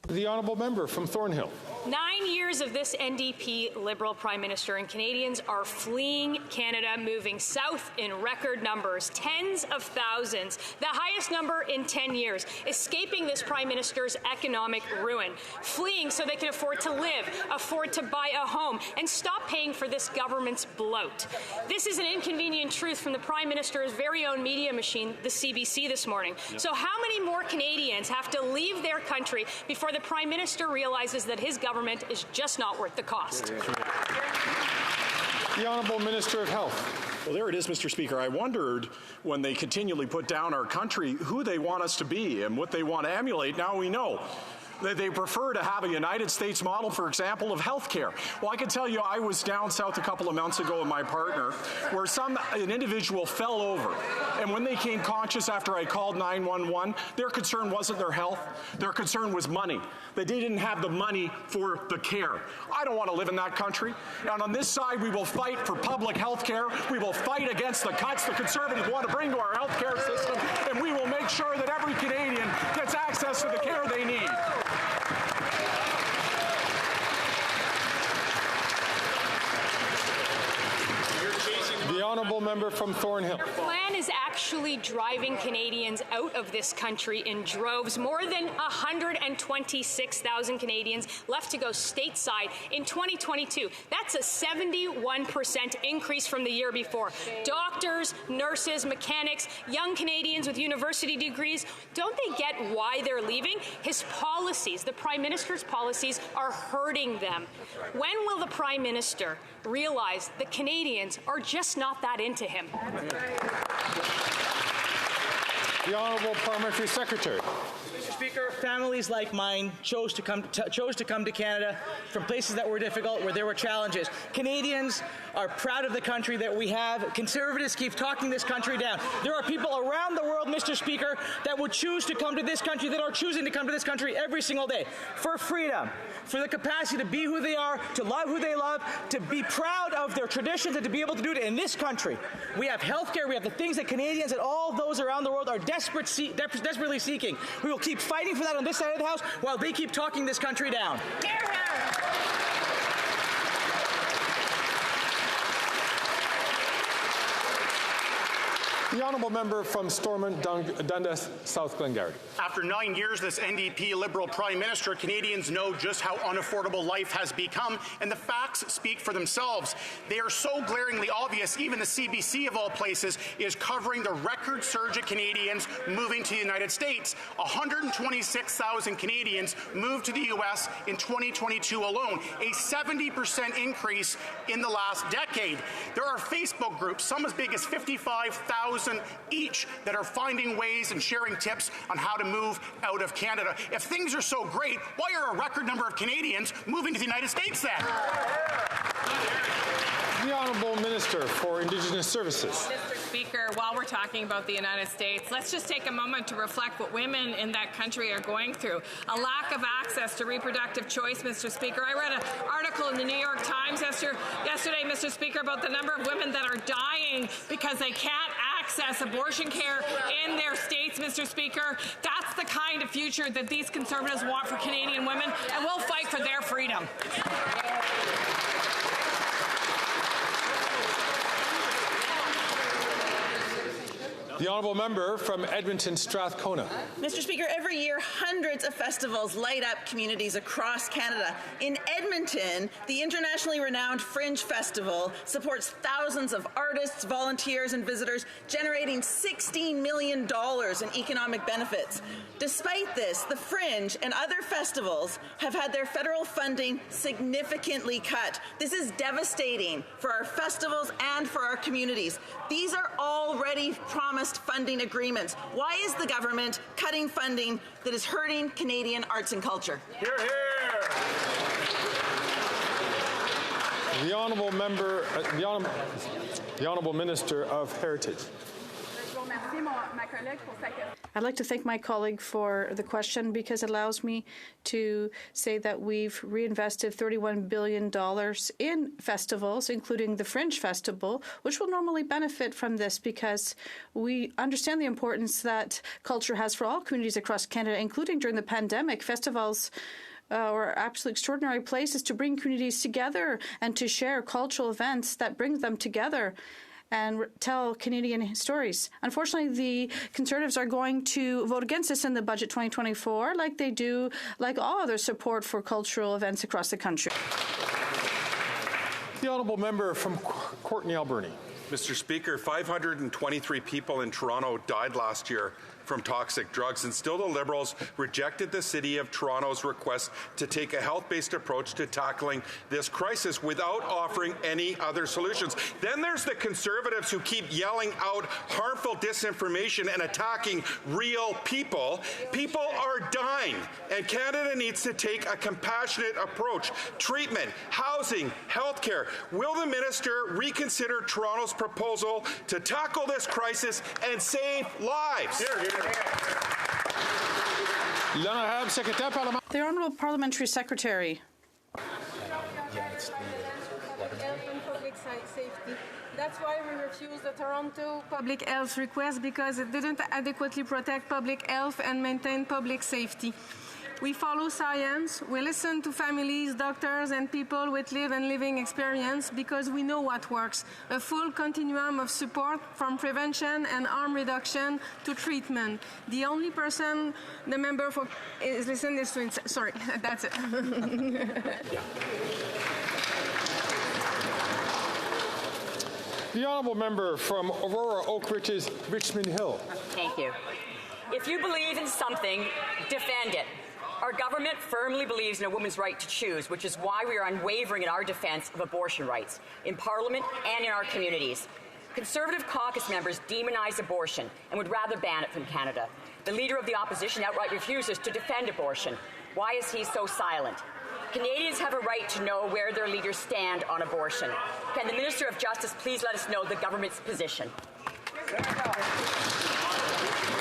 The honourable member from Thornhill. 9 years of this NDP Liberal Prime Minister, and Canadians are fleeing Canada, moving south in record numbers, tens of thousands, the highest number in 10 years, escaping this Prime Minister's economic ruin, fleeing so they can afford to live, afford to buy a home, and stop paying for this government's bloat. This is an inconvenient truth from the Prime Minister's very own media machine, the CBC, this morning. Yep. So how many more Canadians have to leave their country before the Prime Minister realizes that his government is just not worth the cost? The Honourable Minister of Health. Well, there it is, Mr. Speaker. I wondered when they continually put down our country who they want us to be and what they want to emulate. Now we know. They prefer to have a United States model, for example, of health care. Well, I can tell you I was down south a couple of months ago with my partner where an individual fell over. And when they came conscious after I called 911, their concern wasn't their health. Their concern was money. They didn't have the money for the care. I don't want to live in that country. And on this side, we will fight for public health care. We will fight against the cuts the Conservatives want to bring to our health care system. And we will make sure that every Canadian gets access to the care they need. The honourable member from Thornhill. Their plan is actually driving Canadians out of this country in droves. More than 126,000 Canadians left to go stateside in 2022. That's a 71% increase from the year before. Doctors, nurses, mechanics, young Canadians with university degrees, don't they get why they're leaving? His policies, the Prime Minister's policies, are hurting them. When will the Prime Minister realize that Canadians are just not that into him? The Honourable Parliamentary Secretary. Mr. Speaker, families like mine chose to come to Canada from places that were difficult, where there were challenges. Canadians are proud of the country that we have. Conservatives keep talking this country down. There are people around the world, Mr. Speaker, that would choose to come to this country, that are choosing to come to this country every single day for freedom, for the capacity to be who they are, to love who they love, to be proud of their traditions, and to be able to do it in this country. We have health care, we have the things that Canadians and all those around the world are desperately seeking. We will keep fighting for that on this side of the House while they keep talking this country down. The honourable member from Stormont, Dundas, South Glengarry. After 9 years, this NDP Liberal Prime Minister, Canadians know just how unaffordable life has become, and the facts speak for themselves. They are so glaringly obvious, even the CBC of all places is covering the record surge of Canadians moving to the United States. 126,000 Canadians moved to the U.S. in 2022 alone, a 70% increase in the last decade. There are Facebook groups, some as big as 55,000 each, that are finding ways and sharing tips on how to move out of Canada. If things are so great, why are a record number of Canadians moving to the United States then? The Honourable Minister for Indigenous Services. Mr. Speaker, while we're talking about the United States, let's just take a moment to reflect what women in that country are going through. A lack of access to reproductive choice, Mr. Speaker. I read an article in the New York Times yesterday, Mr. Speaker, about the number of women that are dying because they can't access abortion care in their states, Mr. Speaker. That's the kind of future that these Conservatives want for Canadian women, and we'll fight for their freedom. The honourable member from Edmonton, Strathcona. Mr. Speaker, every year hundreds of festivals light up communities across Canada. In Edmonton, the internationally renowned Fringe Festival supports thousands of artists, volunteers, and visitors, generating $16 million in economic benefits. Despite this, the Fringe and other festivals have had their federal funding significantly cut. This is devastating for our festivals and for our communities. These are already promised funding agreements. Why is the government cutting funding that is hurting Canadian arts and culture? Hear, hear. The honourable member, the honourable Minister of Heritage. I'd like to thank my colleague for the question because it allows me to say that we've reinvested $31 billion in festivals, including the Fringe Festival, which will normally benefit from this because we understand the importance that culture has for all communities across Canada, including during the pandemic. Festivals are absolutely extraordinary places to bring communities together and to share cultural events that bring them together and tell Canadian stories. Unfortunately, the Conservatives are going to vote against this in the budget 2024, like they do, like all other support for cultural events across the country. The honourable member from Courtenay, Alberni. Mr. Speaker, 523 people in Toronto died last year from toxic drugs, and still the Liberals rejected the City of Toronto's request to take a health-based approach to tackling this crisis without offering any other solutions. Then there's the Conservatives who keep yelling out harmful disinformation and attacking real people. People are dying, and Canada needs to take a compassionate approach. Treatment, housing, healthcare. Will the minister reconsider Toronto's proposal to tackle this crisis and save lives? The Honourable Parliamentary Secretary. That's why we refuse the Toronto public health request, because it didn't adequately protect public health and maintain public safety. We follow science, we listen to families, doctors, and people with lived and living experience because we know what works. A full continuum of support from prevention and harm reduction to treatment. The only person the member for is listening is to... Sorry, that's it. The honourable member from Aurora Oak Ridges, Richmond Hill. Thank you. If you believe in something, defend it. Our government firmly believes in a woman's right to choose, which is why we are unwavering in our defence of abortion rights, in Parliament and in our communities. Conservative caucus members demonise abortion and would rather ban it from Canada. The Leader of the Opposition outright refuses to defend abortion. Why is he so silent? Canadians have a right to know where their leaders stand on abortion. Can the Minister of Justice please let us know the government's position?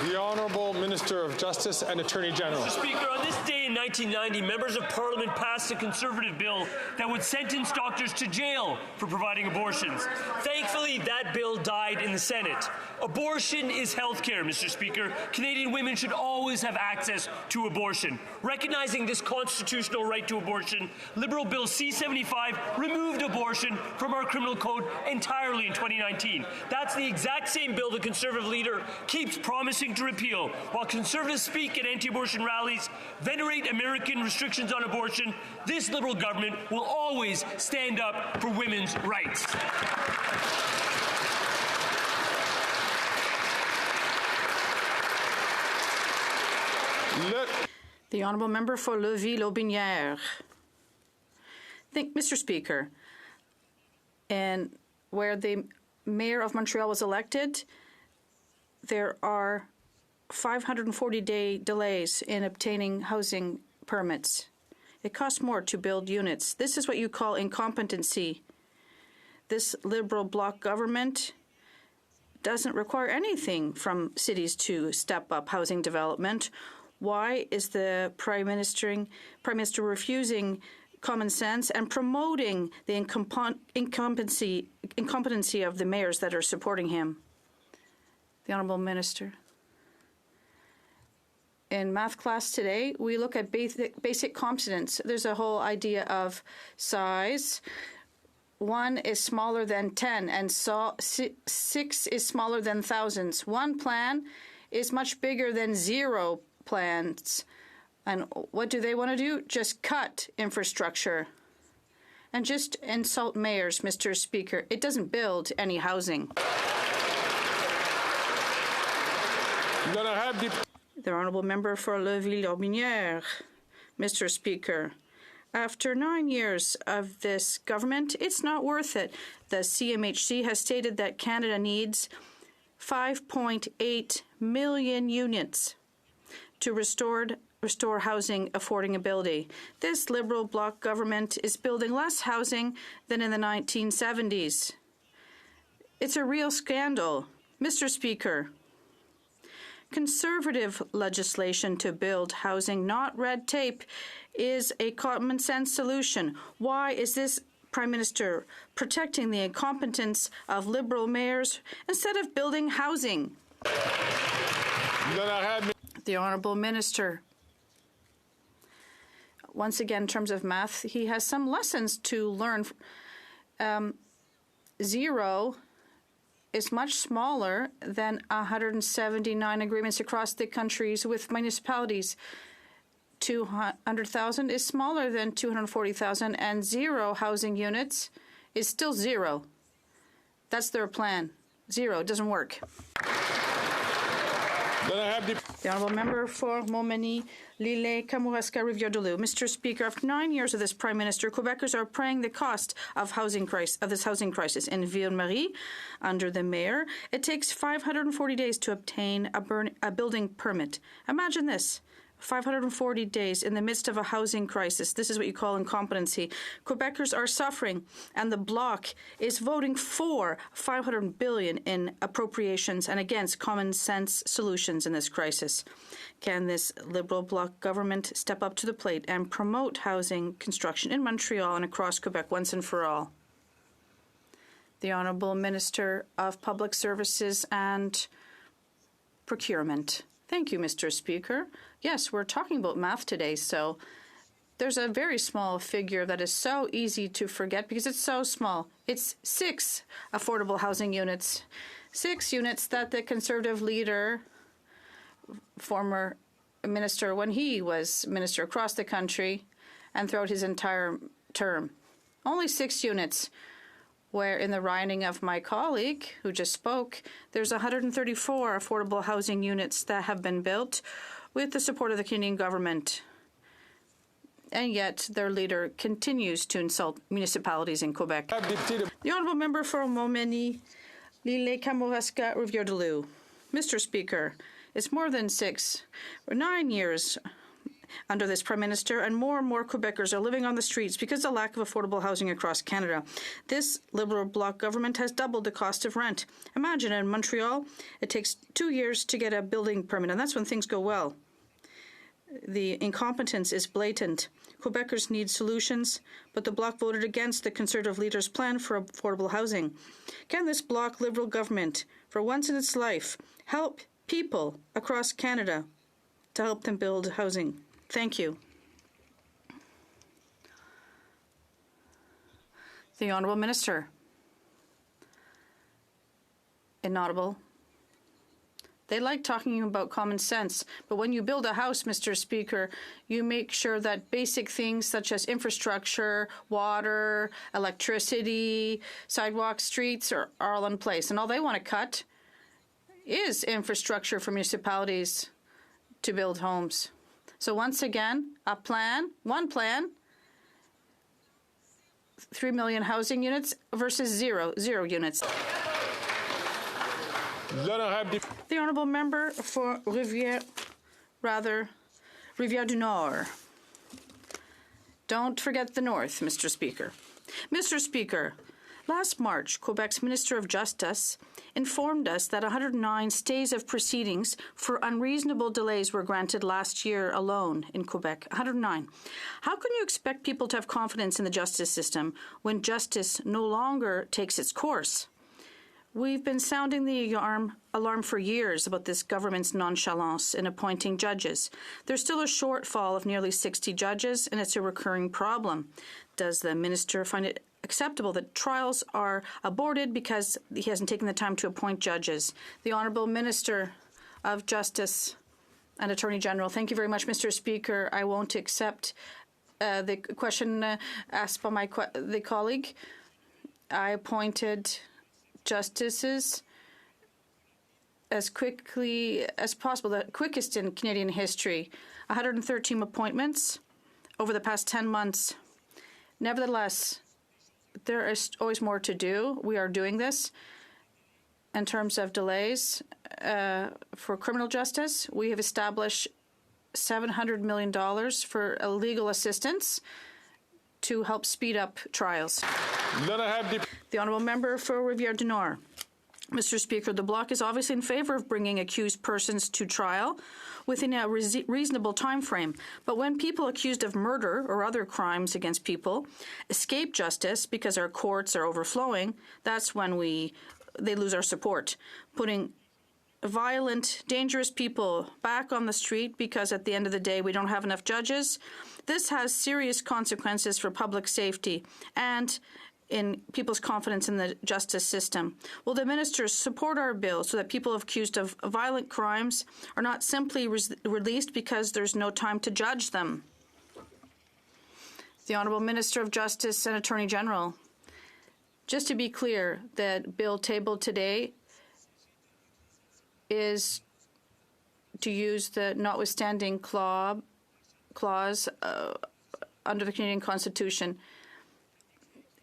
The Honourable Minister of Justice and Attorney General. Mr. Speaker, on this day in 1990, members of Parliament passed a Conservative bill that would sentence doctors to jail for providing abortions. Thankfully, that bill died in the Senate. Abortion is health care, Mr. Speaker. Canadian women should always have access to abortion. Recognizing this constitutional right to abortion, Liberal Bill C-75 removed abortion from our criminal code entirely in 2019. That's the exact same bill the Conservative leader keeps promising to repeal. While Conservatives speak at anti-abortion rallies, venerate American restrictions on abortion, this Liberal government will always stand up for women's rights. The Honourable Member for Levis-Lotbinière. Mr. Speaker, and where the Mayor of Montreal was elected, there are 540-day delays in obtaining housing permits. It costs more to build units. This is what you call incompetency. This Liberal bloc government doesn't require anything from cities to step up housing development. Why is the Prime Minister refusing common sense and promoting the incompetency of the mayors that are supporting him? The Honourable Minister. In math class today, we look at basic competence. There's a whole idea of size. 1 is smaller than 10, and so 6 is smaller than thousands. One plan is much bigger than 0 plans. And what do they want to do? Just cut infrastructure and just insult mayors, Mr. Speaker. It doesn't build any housing. The Honourable Member for Levis-Lotbinière. Mr. Speaker, after 9 years of this government, it's not worth it. The CMHC has stated that Canada needs 5.8 million units to restore housing affordability. This Liberal bloc government is building less housing than in the 1970s. It's a real scandal. Mr. Speaker, Conservative legislation to build housing, not red tape, is a common sense solution. Why is this Prime Minister protecting the incompetence of Liberal mayors instead of building housing? The Honourable Minister. Once again, in terms of math, he has some lessons to learn. Zero is much smaller than 179 agreements across the countries with municipalities. 200,000 is smaller than 240,000, and zero housing units is still zero. That's their plan. Zero. It doesn't work. The Honourable Member for Montmagny, Lille, Kamouraska, Rivière-du-Loup. Mr. Speaker, after 9 years of this Prime Minister, Quebecers are paying the cost of this housing crisis. In Ville-Marie, under the mayor, it takes 540 days to obtain a building permit. Imagine this. 540 days in the midst of a housing crisis. This is what you call incompetency. Quebecers are suffering, and the Bloc is voting for $500 billion in appropriations and against common sense solutions in this crisis. Can this Liberal Bloc government step up to the plate and promote housing construction in Montreal and across Quebec once and for all? The Honourable Minister of Public Services and Procurement. Thank you, Mr. Speaker. Yes, we're talking about math today, so there's a very small figure that is so easy to forget because it's so small. It's 6 affordable housing units. 6 units that the Conservative leader, former minister, when he was minister across the country and throughout his entire term. Only 6 units. Where in the riding of my colleague who just spoke, there's 134 affordable housing units that have been built with the support of the Canadian government. And yet their leader continues to insult municipalities in Quebec. The Honourable Member for Montmagny, Lille, Kamouraska, Rivière-du-Loup. Mr. Speaker, it's more than 6 or 9 years under this Prime Minister, and more Quebecers are living on the streets because of the lack of affordable housing across Canada. This Liberal Bloc government has doubled the cost of rent. Imagine in Montreal, it takes 2 years to get a building permit, and that's when things go well. The incompetence is blatant. Quebecers need solutions, but the Bloc voted against the Conservative leader's plan for affordable housing. Can this Bloc Liberal government, for once in its life, help people across Canada to help them build housing? Thank you. The Honourable Minister. Inaudible. They like talking about common sense, but when you build a house, Mr. Speaker, you make sure that basic things such as infrastructure, water, electricity, sidewalks, streets are all in place. And all they want to cut is infrastructure for municipalities to build homes. So once again, one plan, 3 million housing units versus zero units. The Honourable Member for Rivière-du-Nord. Don't forget the North, Mr. Speaker. Mr. Speaker, last March, Quebec's Minister of Justice informed us that 109 stays of proceedings for unreasonable delays were granted last year alone in Quebec. 109. How can you expect people to have confidence in the justice system when justice no longer takes its course? We've been sounding the alarm for years about this government's nonchalance in appointing judges. There's still a shortfall of nearly 60 judges, and it's a recurring problem. Does the minister find it acceptable that trials are aborted because he hasn't taken the time to appoint judges? The Honourable Minister of Justice and Attorney General. Thank you very much, Mr. Speaker. I won't accept the question asked by the colleague. I appointed justices as quickly as possible, the quickest in Canadian history. 113 appointments over the past 10 months. Nevertheless, there is always more to do. We are doing this. In terms of delays for criminal justice, we have established $700 million for legal assistance to help speed up trials. The Honourable Member for Rivière-du-Nord. Mr. Speaker, the Bloc is obviously in favor of bringing accused persons to trial within a reasonable time frame. But when people accused of murder or other crimes against people escape justice because our courts are overflowing, that's when they lose our support. Putting violent, dangerous people back on the street because at the end of the day we don't have enough judges, this has serious consequences for public safety and in people's confidence in the justice system. Will the ministers support our bill so that people accused of violent crimes are not simply released because there's no time to judge them? The Honourable Minister of Justice and Attorney General. Just to be clear, the bill tabled today is to use the notwithstanding clause under the Canadian Constitution.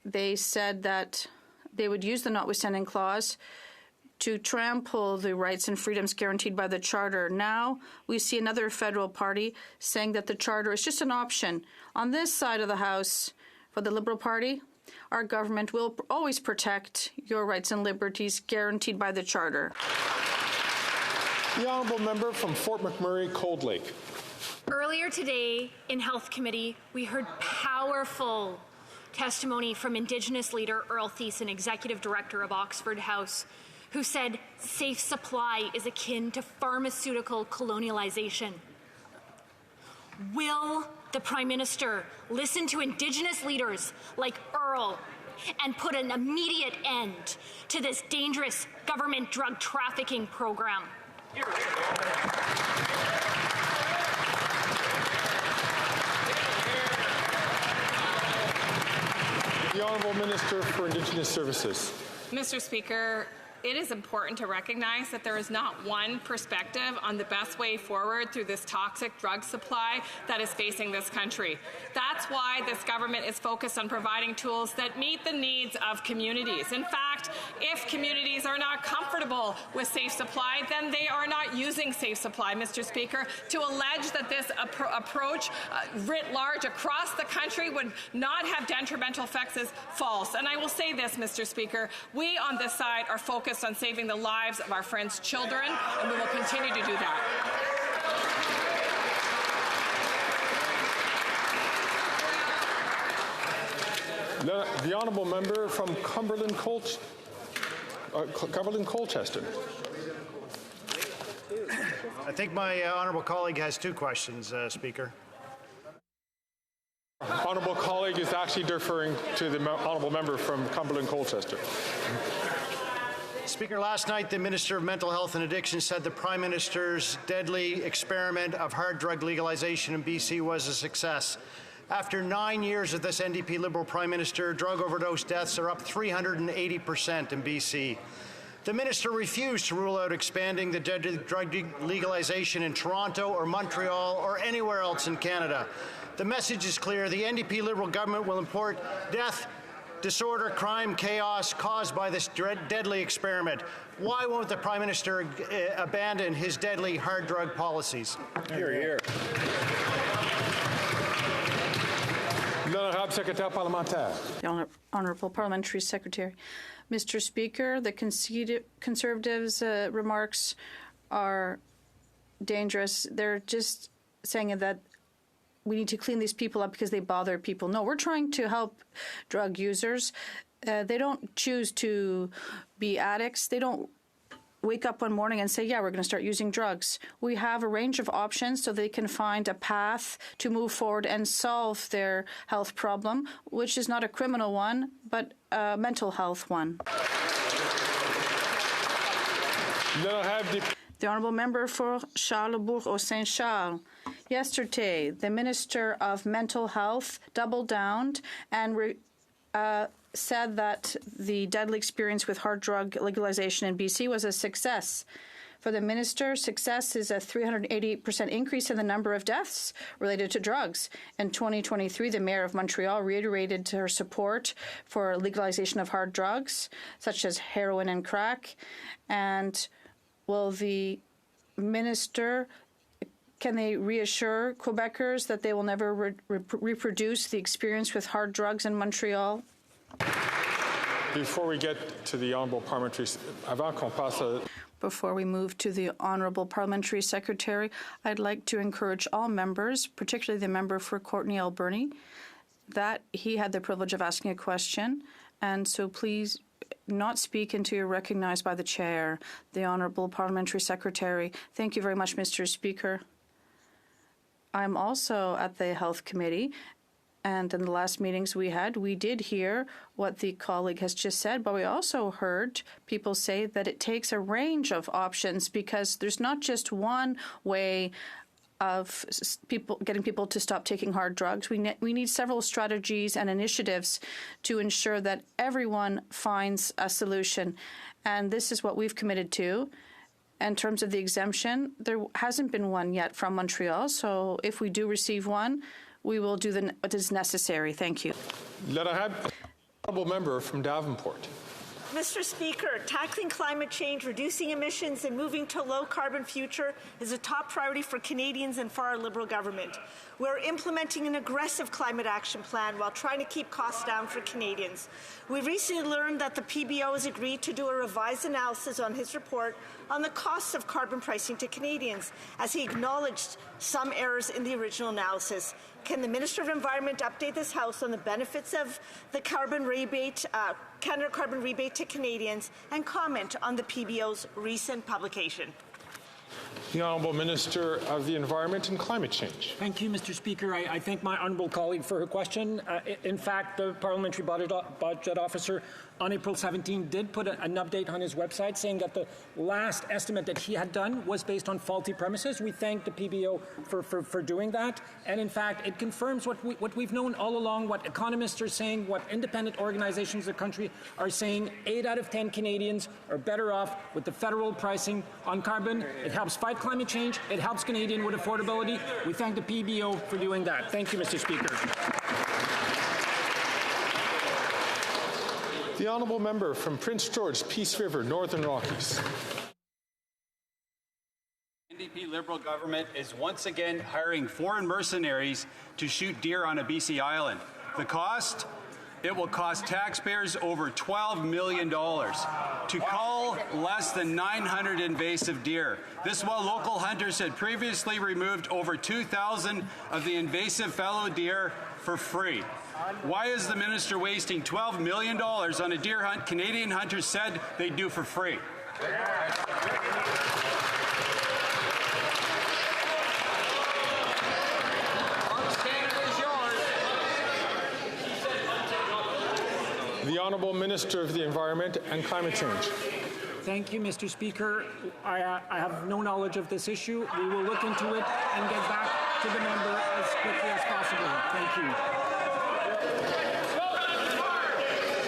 They said that they would use the notwithstanding clause to trample the rights and freedoms guaranteed by the Charter. Now we see another federal party saying that the Charter is just an option. On this side of the House, for the Liberal Party, our government will always protect your rights and liberties guaranteed by the Charter. The Honourable Member from Fort McMurray, Cold Lake. Earlier today in Health Committee, we heard powerful testimony from Indigenous leader Earl Thiessen, Executive Director of Oxford House, who said safe supply is akin to pharmaceutical colonialization. Will the Prime Minister listen to Indigenous leaders like Earl and put an immediate end to this dangerous government drug trafficking program? The Honourable Minister for Indigenous Services. Mr. Speaker, it is important to recognize that there is not one perspective on the best way forward through this toxic drug supply that is facing this country. That's why this government is focused on providing tools that meet the needs of communities. In fact, if communities are not comfortable with safe supply, then they are not using safe supply, Mr. Speaker. To allege that this approach writ large across the country would not have detrimental effects is false. And I will say this, Mr. Speaker, we on this side are focused on saving the lives of our friends' children, and we will continue to do that. The Honourable Member from Cumberland Colchester. I think my honourable colleague has two questions, Speaker. Honourable colleague is actually deferring to the Honourable Member from Cumberland Colchester. Speaker, last night the Minister of Mental Health and Addiction said the Prime Minister's deadly experiment of hard drug legalization in BC was a success. After 9 years of this NDP Liberal Prime Minister, drug overdose deaths are up 380% in BC. The Minister refused to rule out expanding the drug legalization in Toronto or Montreal or anywhere else in Canada. The message is clear. The NDP Liberal government will import death, disorder, crime, chaos caused by this deadly experiment. Why won't the Prime Minister abandon his deadly hard drug policies? Hear, hear. The Honourable Parliamentary Secretary. Mr. Speaker, the Conservatives' remarks are dangerous. They're just saying that we need to clean these people up because they bother people. No, we're trying to help drug users. They don't choose to be addicts. They don't wake up one morning and say, yeah, we're going to start using drugs. We have a range of options so they can find a path to move forward and solve their health problem, which is not a criminal one, but a mental health one. The Honourable Member for Charlesbourg-Saint-Charles. Yesterday, the Minister of Mental Health doubled down and said that the deadly experience with hard drug legalization in BC was a success. For the minister, success is a 388% increase in the number of deaths related to drugs. In 2023, the Mayor of Montreal reiterated her support for legalization of hard drugs, such as heroin and crack. And will the minister, can they reassure Quebecers that they will never reproduce the experience with hard drugs in Montreal? Before we get to the honourable parliamentary, avant qu'on passe à Before we move to the Honourable Parliamentary Secretary, I'd like to encourage all members, particularly the member for Courtney Alberni, that he had the privilege of asking a question, and so please not speak until you're recognized by the chair. The Honourable Parliamentary Secretary. Thank you very much, Mr. Speaker. I'm also at the Health Committee, and in the last meetings we did hear what the colleague has just said, but we also heard people say that it takes a range of options because there's not just one way of getting people to stop taking hard drugs. We need several strategies and initiatives to ensure that everyone finds a solution, and this is what we've committed to. In terms of the exemption, there hasn't been one yet from Montreal, so if we do receive one, we will do what is necessary. Thank you. Let I have honourable member from Davenport. Mr. Speaker, tackling climate change, reducing emissions, and moving to a low-carbon future is a top priority for Canadians and for our Liberal government. We're implementing an aggressive climate action plan while trying to keep costs down for Canadians. We recently learned that the PBO has agreed to do a revised analysis on his report on the costs of carbon pricing to Canadians, as he acknowledged some errors in the original analysis. Can the Minister of Environment update this House on the benefits of the carbon rebate, Canada carbon rebate to Canadians, and comment on the PBO's recent publication? The Honourable Minister of the Environment and Climate Change. Thank you, Mr. Speaker. I thank my honourable colleague for her question. In fact, the Parliamentary Budget Officer on April 17 did put an update on his website saying that the last estimate that he had done was based on faulty premises. We thank the PBO for doing that. And in fact, it confirms what we've known all along, what economists are saying, what independent organizations in the country are saying. 8 out of 10 Canadians are better off with the federal pricing on carbon. It helps fight climate change. It helps Canadians with affordability. We thank the PBO for doing that. Thank you, Mr. Speaker. The honourable member from Prince George, Peace River, Northern Rockies. NDP Liberal government is once again hiring foreign mercenaries to shoot deer on a BC island. The cost? It will cost taxpayers over $12 million to cull less than 900 invasive deer. This while local hunters had previously removed over 2,000 of the invasive fallow deer for free. Why is the minister wasting $12 million on a deer hunt Canadian hunters said they'd do for free? The Honourable Minister of the Environment and Climate Change. Thank you, Mr. Speaker. I have no knowledge of this issue. We will look into it and get back to the member as quickly as possible. Thank you.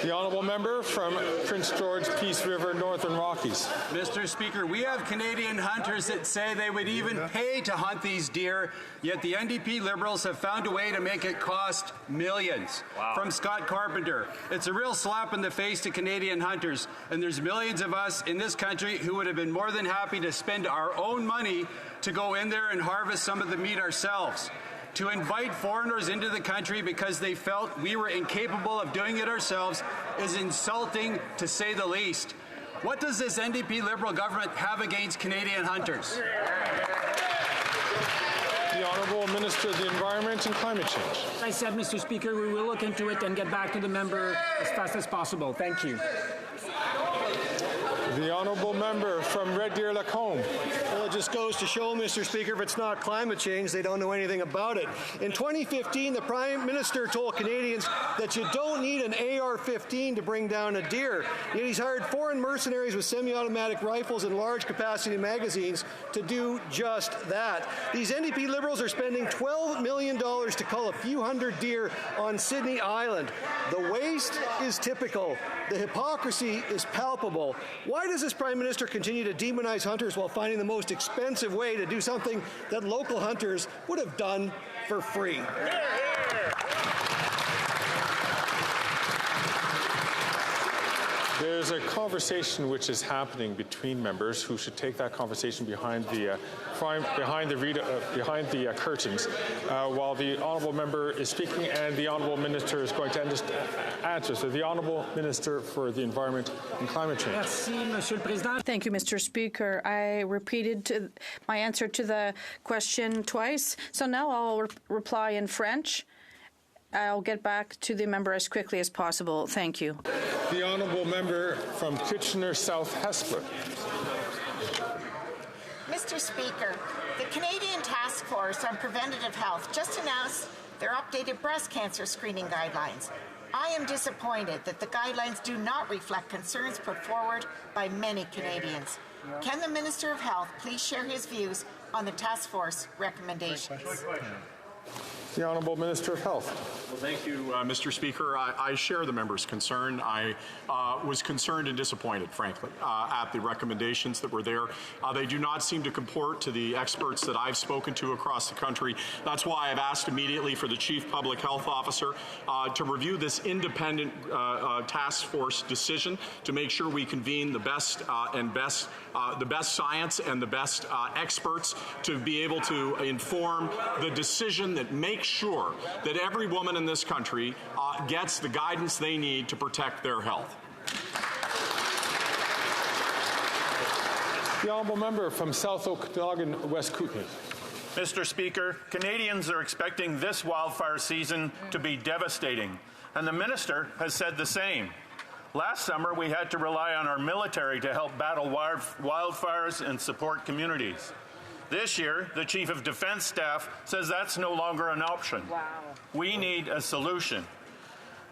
The honourable member from Prince George, Peace River, Northern Rockies. Mr. Speaker, we have Canadian hunters that say they would even pay to hunt these deer, yet the NDP Liberals have found a way to make it cost millions. Wow. From Scott Carpenter. It's a real slap in the face to Canadian hunters, and there's millions of us in this country who would have been more than happy to spend our own money to go in there and harvest some of the meat ourselves. To invite foreigners into the country because they felt we were incapable of doing it ourselves is insulting, to say the least. What does this NDP Liberal government have against Canadian hunters? The Honourable Minister of the Environment and Climate Change. As I said, Mr. Speaker, we will look into it and get back to the member as fast as possible. Thank you. The Honourable Member from Red Deer Lacombe. Well, it just goes to show, Mr. Speaker, if it's not climate change, they don't know anything about it. In 2015, the Prime Minister told Canadians that you don't need an AR-15 to bring down a deer. Yet he's hired foreign mercenaries with semi-automatic rifles and large-capacity magazines to do just that. These NDP Liberals are spending $12 million to cull a few hundred deer on Sydney Island. The waste is typical. The hypocrisy is palpable. Why does this Prime Minister continue to demonize hunters while finding the most expensive way to do something that local hunters would have done for free? There's a conversation which is happening between members who should take that conversation behind the curtains while the honourable member is speaking and the honourable minister is going to answer. So the honourable minister for the environment and climate change. Thank you, Mr. Speaker. I repeated my answer to the question twice, so now I'll reply in French. I'll get back to the member as quickly as possible. Thank you. The honourable member from Kitchener South Hespeler. Mr. Speaker, the Canadian Task Force on Preventative Health just announced their updated breast cancer screening guidelines. I am disappointed that the guidelines do not reflect concerns put forward by many Canadians. Can the Minister of Health please share his views on the task force recommendations? The Honourable Minister of Health. Well, thank you, Mr. Speaker. I share the member's concern. I was concerned and disappointed, frankly, at the recommendations that were there. They do not seem to comport to the experts that I've spoken to across the country. That's why I've asked immediately for the Chief Public Health Officer to review this independent task force decision to make sure we convene the best science and the best experts to be able to inform the decision that makes sure that every woman in this country gets the guidance they need to protect their health. The honourable member from South Okanagan, West Kootenay. Mr. Speaker, Canadians are expecting this wildfire season to be devastating, and the minister has said the same. Last summer, we had to rely on our military to help battle wildfires and support communities. This year, the Chief of Defense Staff says that's no longer an option. Wow. We need a solution.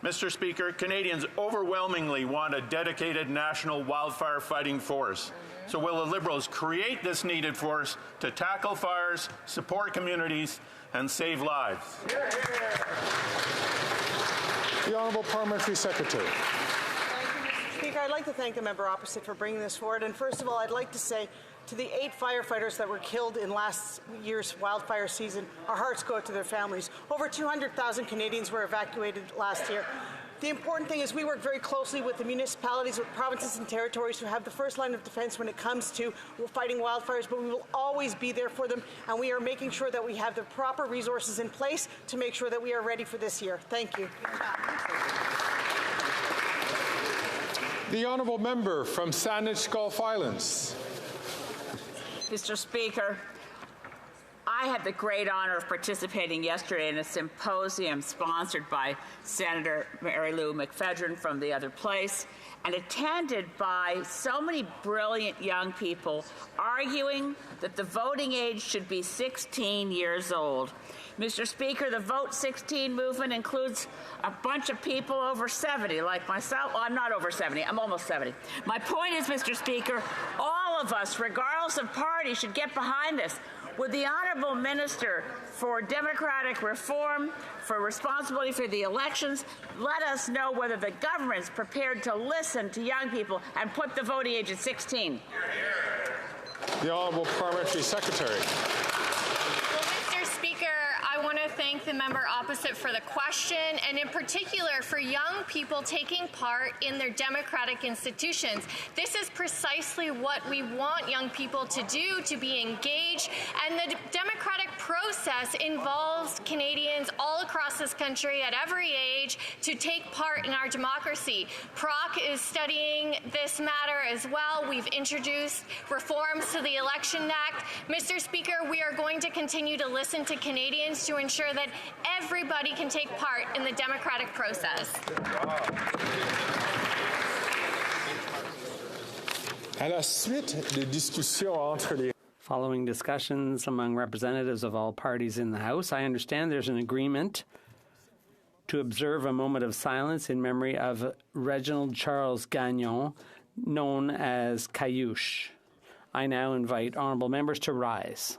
Mr. Speaker, Canadians overwhelmingly want a dedicated national wildfire fighting force. So will the Liberals create this needed force to tackle fires, support communities, and save lives? The Honourable Parliamentary Secretary. Speaker, I'd like to thank the member opposite for bringing this forward. And first of all, I'd like to say to the 8 firefighters that were killed in last year's wildfire season, our hearts go out to their families. Over 200,000 Canadians were evacuated last year. The important thing is we work very closely with the municipalities, with provinces and territories who have the first line of defense when it comes to fighting wildfires, but we will always be there for them, and we are making sure that we have the proper resources in place to make sure that we are ready for this year. Thank you. The honourable member from Saanich Gulf Islands. Mr. Speaker, I had the great honor of participating yesterday in a symposium sponsored by Senator Mary Lou McPhedran from the other place and attended by so many brilliant young people arguing that the voting age should be 16 years old. Mr. Speaker, the Vote 16 movement includes a bunch of people over 70, like myself. Well, I'm not over 70. I'm almost 70. My point is, Mr. Speaker, all of us, regardless of party, should get behind this. Would the Honourable Minister for Democratic Reform, for responsibility for the elections, let us know whether the government's prepared to listen to young people and put the voting age at 16? The Honourable Parliamentary Secretary. I want to thank the member opposite for the question, and in particular for young people taking part in their democratic institutions. This is precisely what we want young people to do, to be engaged, and the democratic process involves Canadians all across this country at every age to take part in our democracy. PROC is studying this matter as well. We've introduced reforms to the Election Act. Mr. Speaker, we are going to continue to listen to Canadians to ensure that everybody can take part in the democratic process. À la suite des discussions entre les Following discussions among representatives of all parties in the House, I understand there's an agreement to observe a moment of silence in memory of Reginald Charles Gagnon, known as Caillouche. I now invite honourable members to rise.